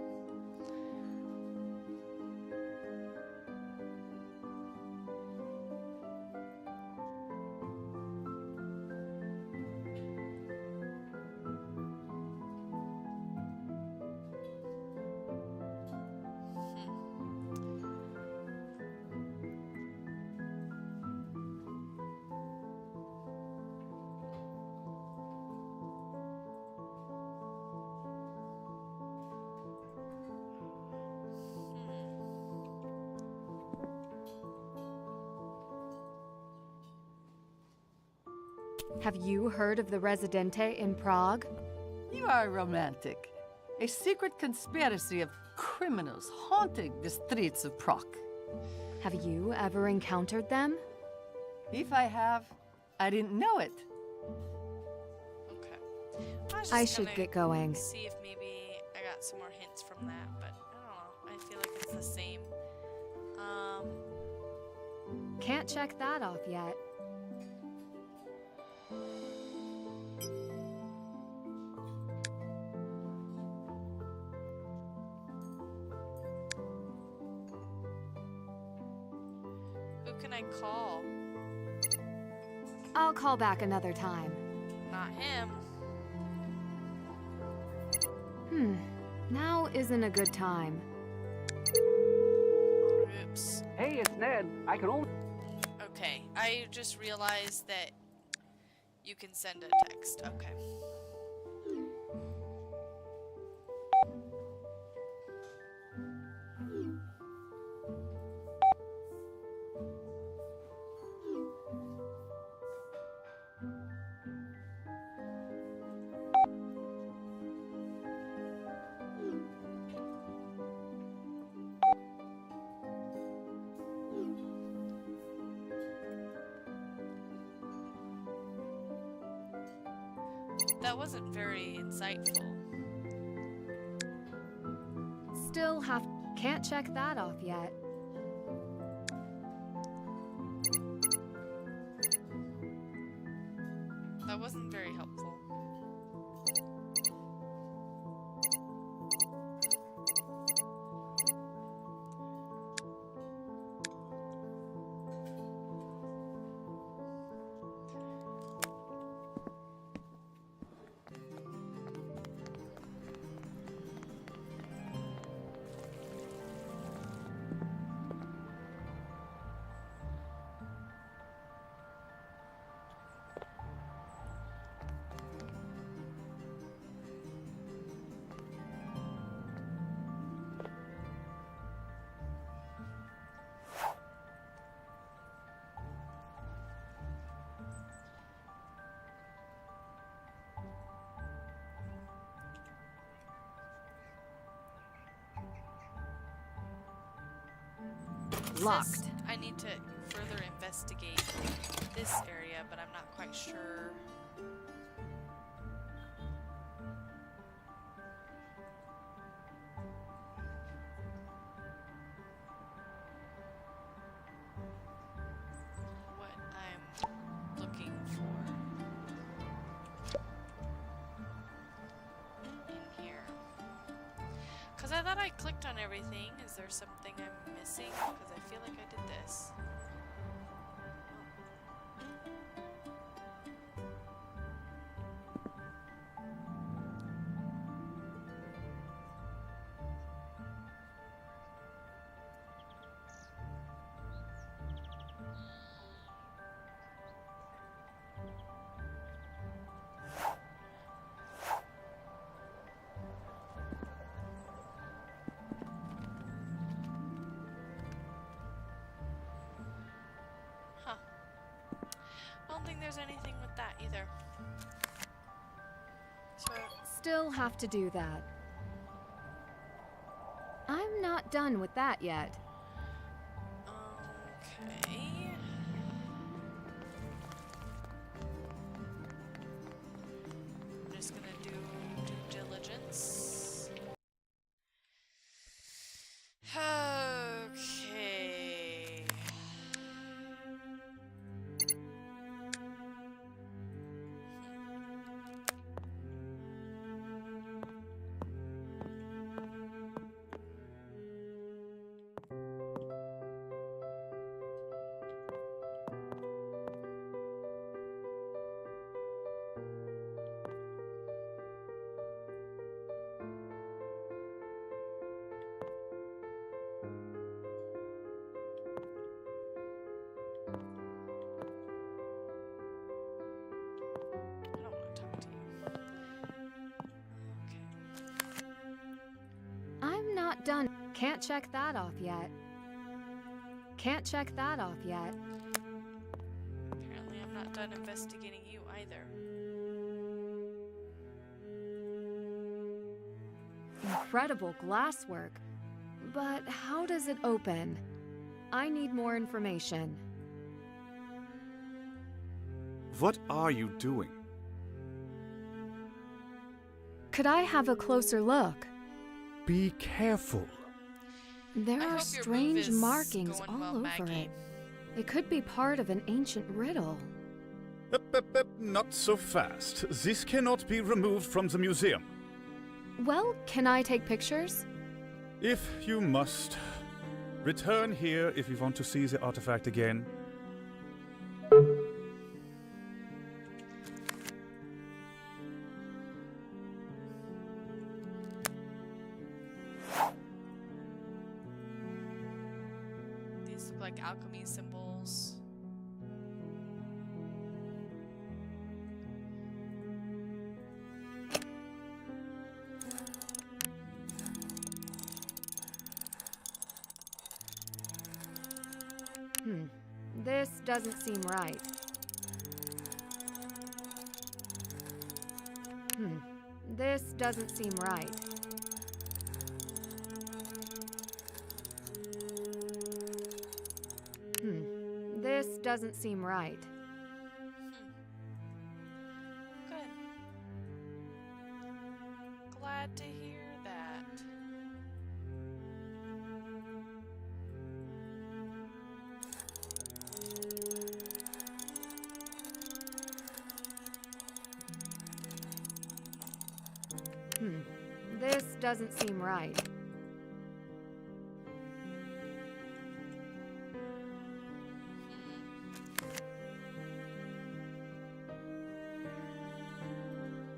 Have you heard of the Residente in Prague? You are romantic. A secret conspiracy of criminals haunting the streets of Prague. Have you ever encountered them? If I have, I didn't know it. Okay. I should get going. See if maybe I got some more hints from that, but I don't know. I feel like it's the same. Can't check that off yet. Who can I call? I'll call back another time. Not him. Now isn't a good time. Oops. Hey, it's Ned. I can only... Okay, I just realized that you can send a text. Okay. That wasn't very insightful. Still can't check that off yet. That wasn't very helpful. locked. I need to further investigate this area, but I'm not quite sure. What I'm looking for in here. Because I thought I clicked on everything. Is there something I'm missing? Because I feel like I did this. I don't think there's anything with that either. So, Still have to do that. I'm not done with that yet. okay. I'm just gonna do due diligence. Okay. I'm not done. Can't check that off yet. Can't check that off yet. Apparently I'm not done investigating you either. Incredible glasswork. But how does it open? I need more information. What are you doing? Could I have a closer look? Be careful. There I are hope your move strange is markings going all well, over Maggie. it. It could be part of an ancient riddle. Not so fast. This cannot be removed from the museum. Well, can I take pictures? If you must. Return here if you want to see the artifact again. These look like alchemy symbols. This doesn't seem right. This doesn't seem right. This doesn't seem right. Good. Glad to hear that. This doesn't seem right.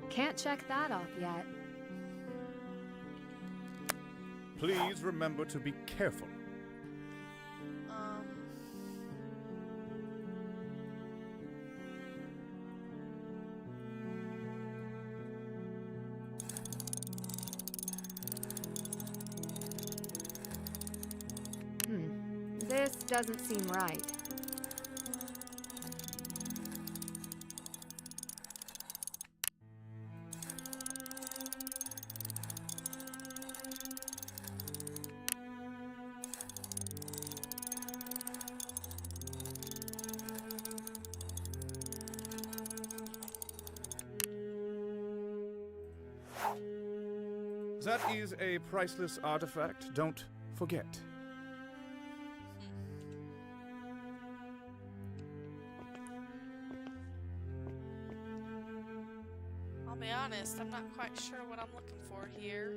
Can't check that off yet. Please remember to be careful. This doesn't seem right. That is a priceless artifact, don't forget. I'll be honest, I'm not quite sure what I'm looking for here.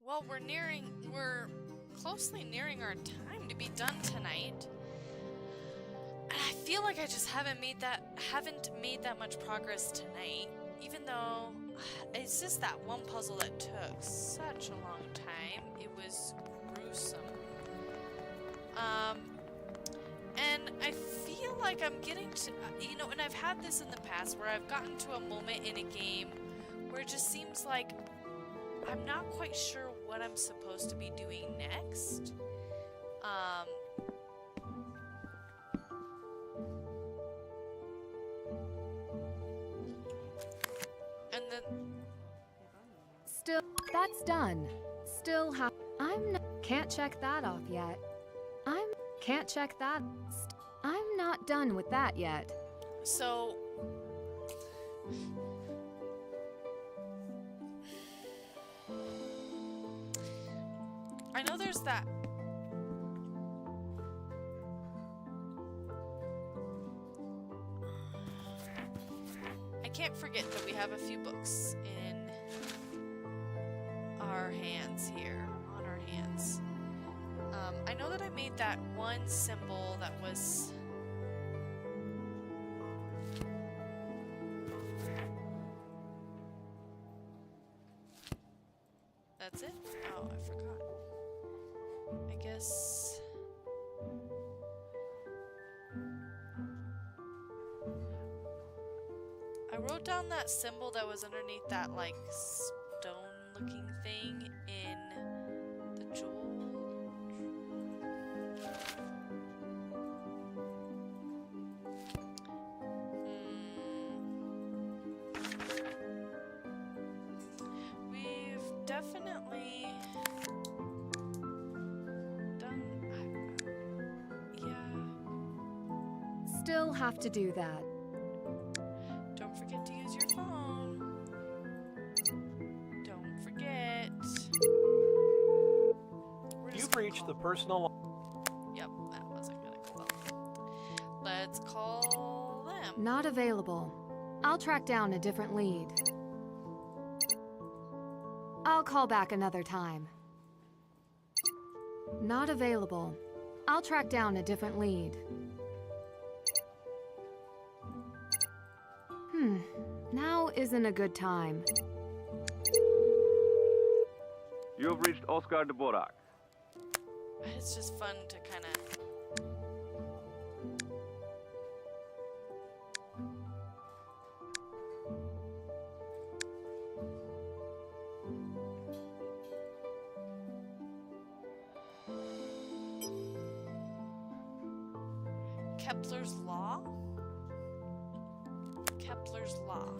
Well, we're closely nearing our time to be done tonight. And I feel like I just haven't made that much progress tonight. Even though it's just that one puzzle that took such a long time. It was gruesome. And I feel like I'm getting to, and I've had this in the past where I've gotten to a moment in a game where it just seems like I'm not quite sure what I'm supposed to be doing next. And then Still, that's done. Still can't check that off yet. Can't check that. I'm not done with that yet. So I know there's that. I can't forget that we have a few books in our hands here, on our hands. I know that I made that one symbol that was... That's it? Oh, I forgot. I guess... I wrote down that symbol that was underneath that, like, stone-looking thing in the jewel. We've definitely done... yeah. Still have to do that. Don't forget to use your phone. Don't forget. You've reached the personal... Yep, that wasn't gonna go well. Let's call them. Not available. I'll track down a different lead. I'll call back another time. Not available. I'll track down a different lead. Now isn't a good time. You have reached Oscar de Borak. It's just fun to kind of... Kepler's Law? Kepler's Law.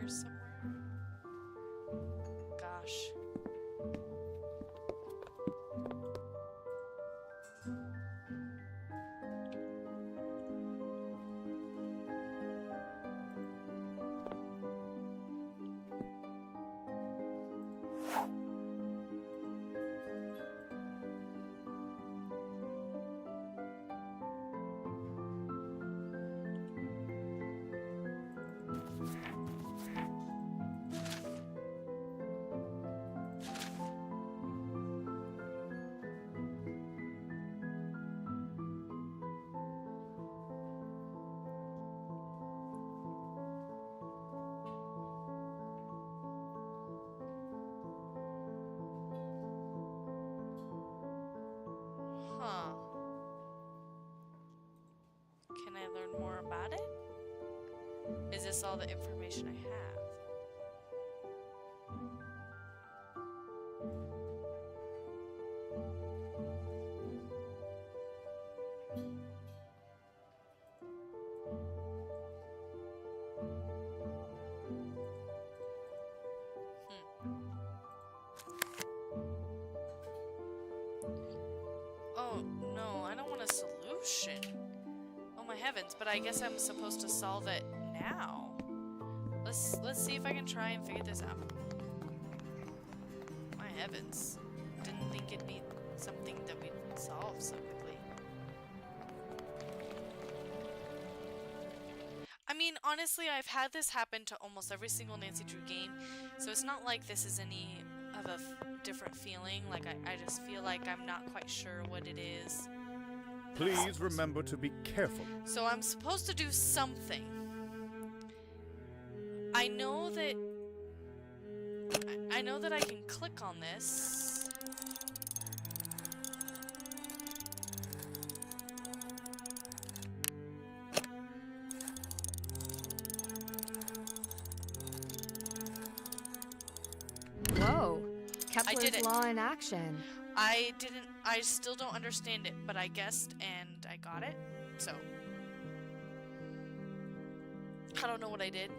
here somewhere? Gosh. Huh. Can I learn more about it? Is this all the information I have? Oh, no, I don't want a solution. Oh my heavens, but I guess I'm supposed to solve it now. Let's see if I can try and figure this out. My heavens. Didn't think it'd be something that we'd solve so quickly. I mean, honestly, I've had this happen to almost every single Nancy Drew game, so it's not like this is any of a different feeling. Like, I just feel like I'm not quite sure what it is. Please remember to be careful. So I'm supposed to do something. I know that I can click on this. Whoa. Kepler's law in action. I still don't understand it, but I guessed and I got it. So I don't know what I did.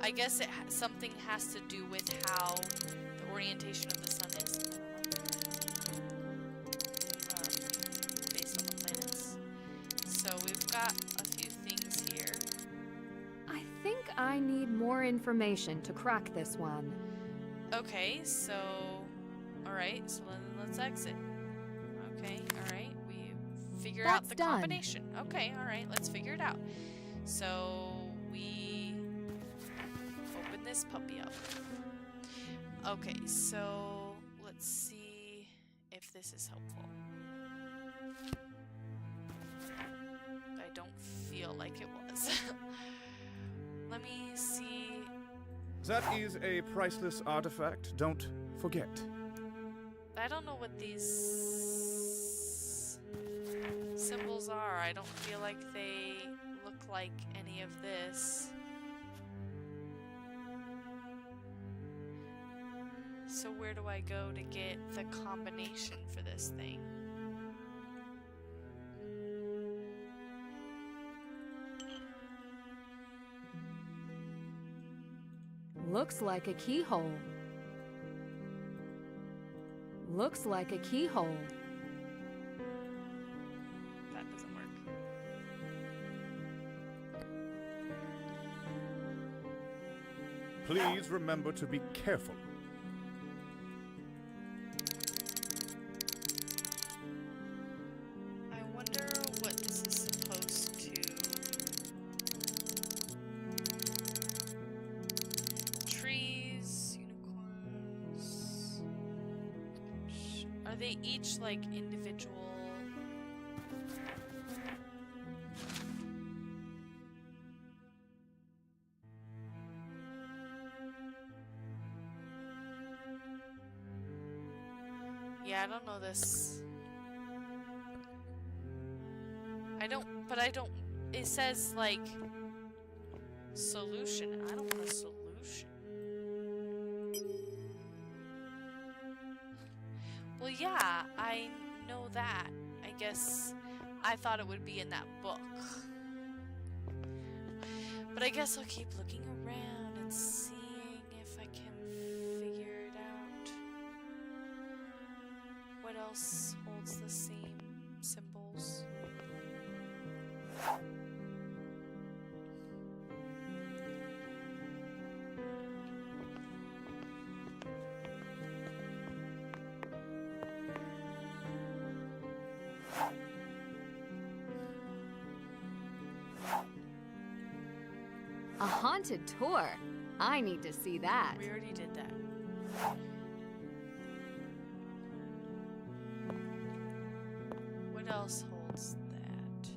I guess something has to do with how the orientation of the sun is. Based on the planets. So we've got a few things here. I think I need more information to crack this one. Okay, so alright, so then let's exit. Okay, alright, we figure out the combination. Okay, alright, let's figure it out. So we open this puppy up. Okay, so let's see if this is helpful. I don't feel like it was. Let me see. That is a priceless artifact. Don't forget. I don't know what these symbols are. I don't feel like they look like any of this. So where do I go to get the combination for this thing? Looks like a keyhole. Looks like a keyhole. That doesn't work. Please remember to be careful. I wonder what this is supposed to... Trees, unicorns... Are they each like individual? Yeah, I don't know this. I don't, it says like solution. I don't want a solution. Well, yeah, I know that. I guess I thought it would be in that book. But I guess I'll keep looking around and seeing if I can figure it out. What else holds the same symbols? A haunted tour. I need to see that. We already did that. What else holds that?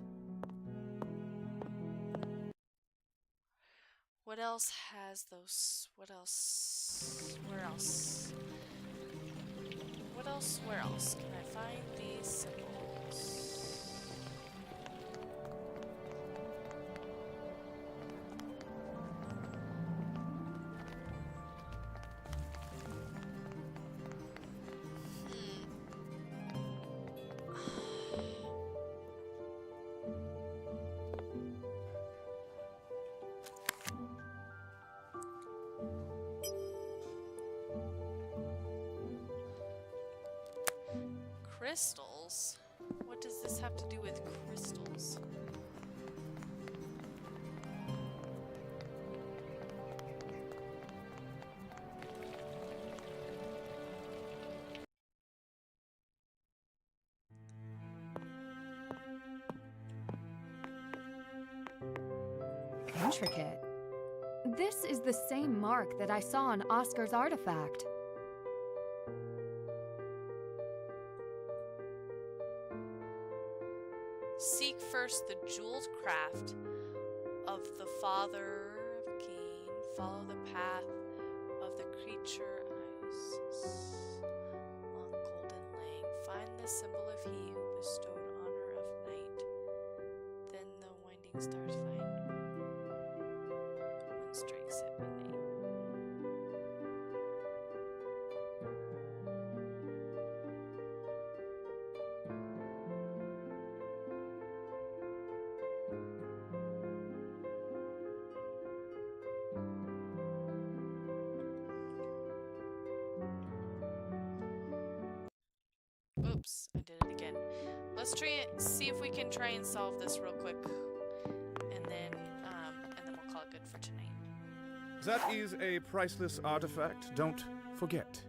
What else has those? What else? Where else? What else? Where else can I find these symbols? Crystals? What does this have to do with crystals? Intricate. This is the same mark that I saw on Oscar's artifact. Seek first the jeweled craft of the Father of Cain. Follow the path of the creature along Golden Lane. Find the symbol of he who bestowed honor of night. Then the winding stars find moon strikes at midnight. Oops, I did it again. Let's try it, see if we can try and solve this real quick, and then we'll call it good for tonight. That is a priceless artifact, don't forget.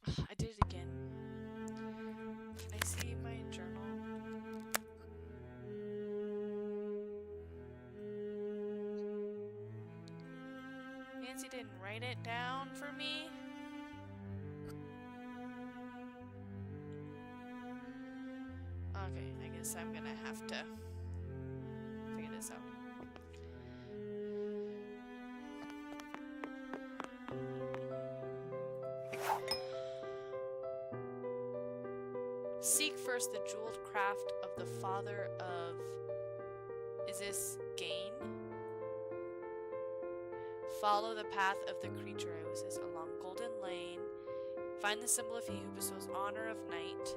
I did it again. Can I see my journal? Nancy didn't write it down for me. Okay, I guess I'm gonna have to figure this out. Seek first the jeweled craft of the father of... Is this Gain? Follow the path of the creature houses along Golden Lane. Find the symbol of he who bestows honor of night.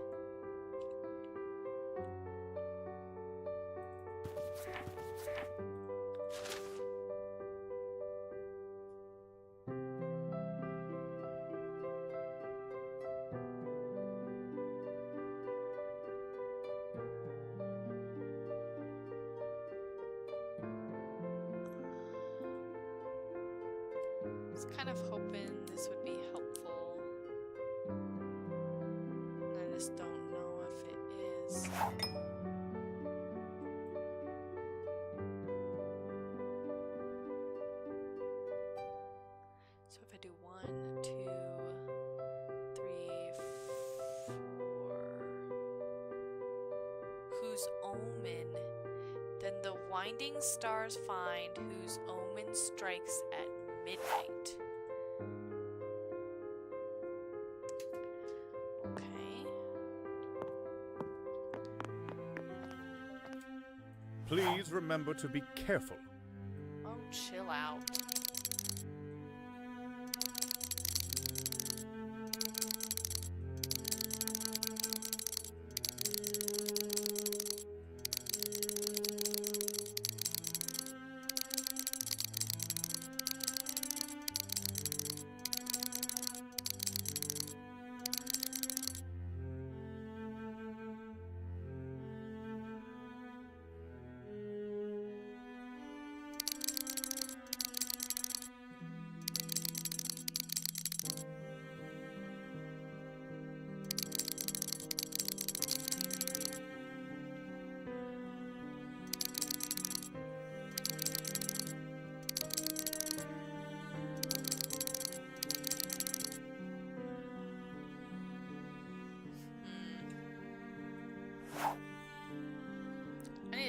I was kind of hoping this would be helpful. I just don't know if it is. So if I do 1, 2, 3, 4, whose omen, then the winding stars find whose omen strikes at midnight. Okay. Please remember to be careful. Oh, chill out.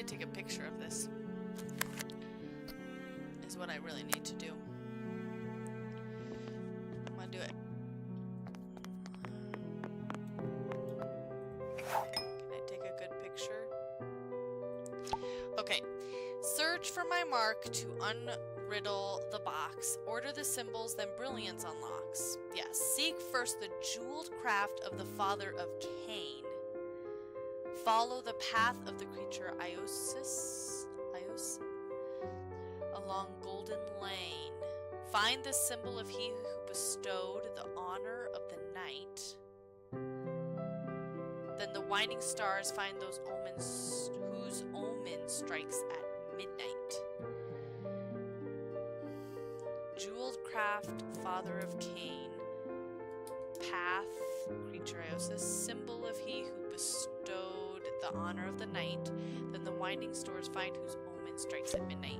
take a picture of this. Is what I really need to do. I'm gonna do it. Can I take a good picture? Okay. Search for my mark to unriddle the box. Order the symbols, then brilliance unlocks. Yes. Seek first the jeweled craft of the father of Cain. Follow the path of the creature Iosis along Golden Lane. Find the symbol of he who bestowed the honor of the night. Then the winding stars find those omens whose omen strikes at midnight. Jeweled craft, father of Cain. Path, creature Iosis, symbol of he who bestowed the honor of the night. Then the winding stars find whose omen strikes at midnight.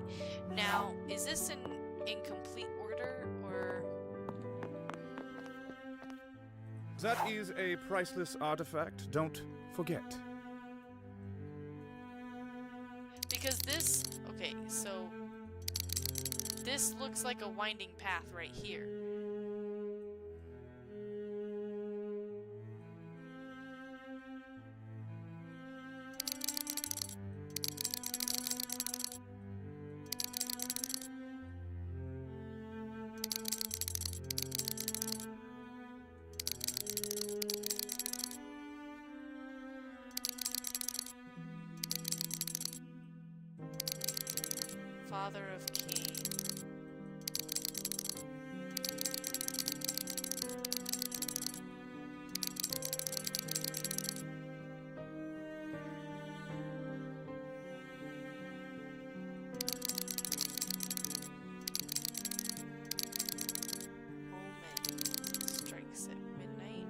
Now, is this in complete order, or? That is a priceless artifact, don't forget. Because this, okay, so this looks like a winding path right here. Father of Cain. Omen strikes at midnight.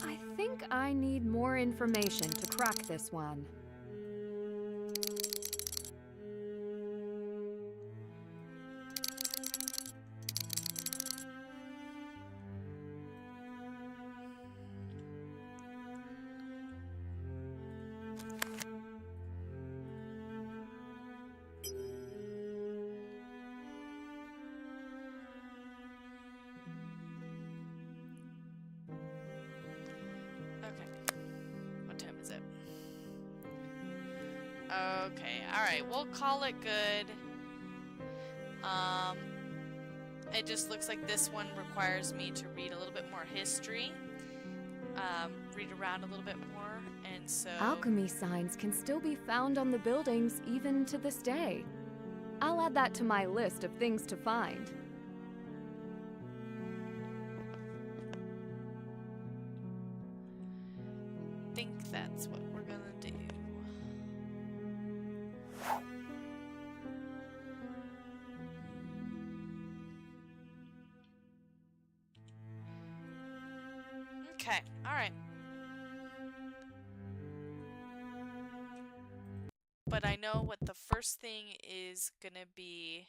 I think I need more information to crack this one. Okay, alright, we'll call it good. It just looks like this one requires me to read a little bit more history. Read around a little bit more, and so... Alchemy signs can still be found on the buildings even to this day. I'll add that to my list of things to find. I think that's what we're gonna do. Okay, alright. But I know what the first thing is gonna be.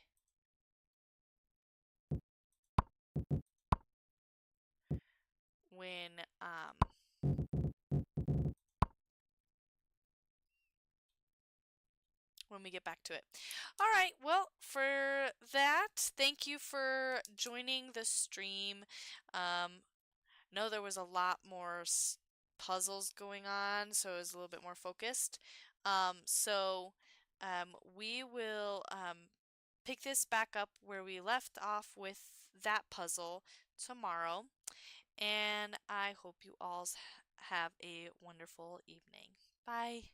When we get back to it. Alright, well, for that, thank you for joining the stream. Know there was a lot more puzzles going on, so it was a little bit more focused. We will pick this back up where we left off with that puzzle tomorrow. And I hope you all have a wonderful evening. Bye.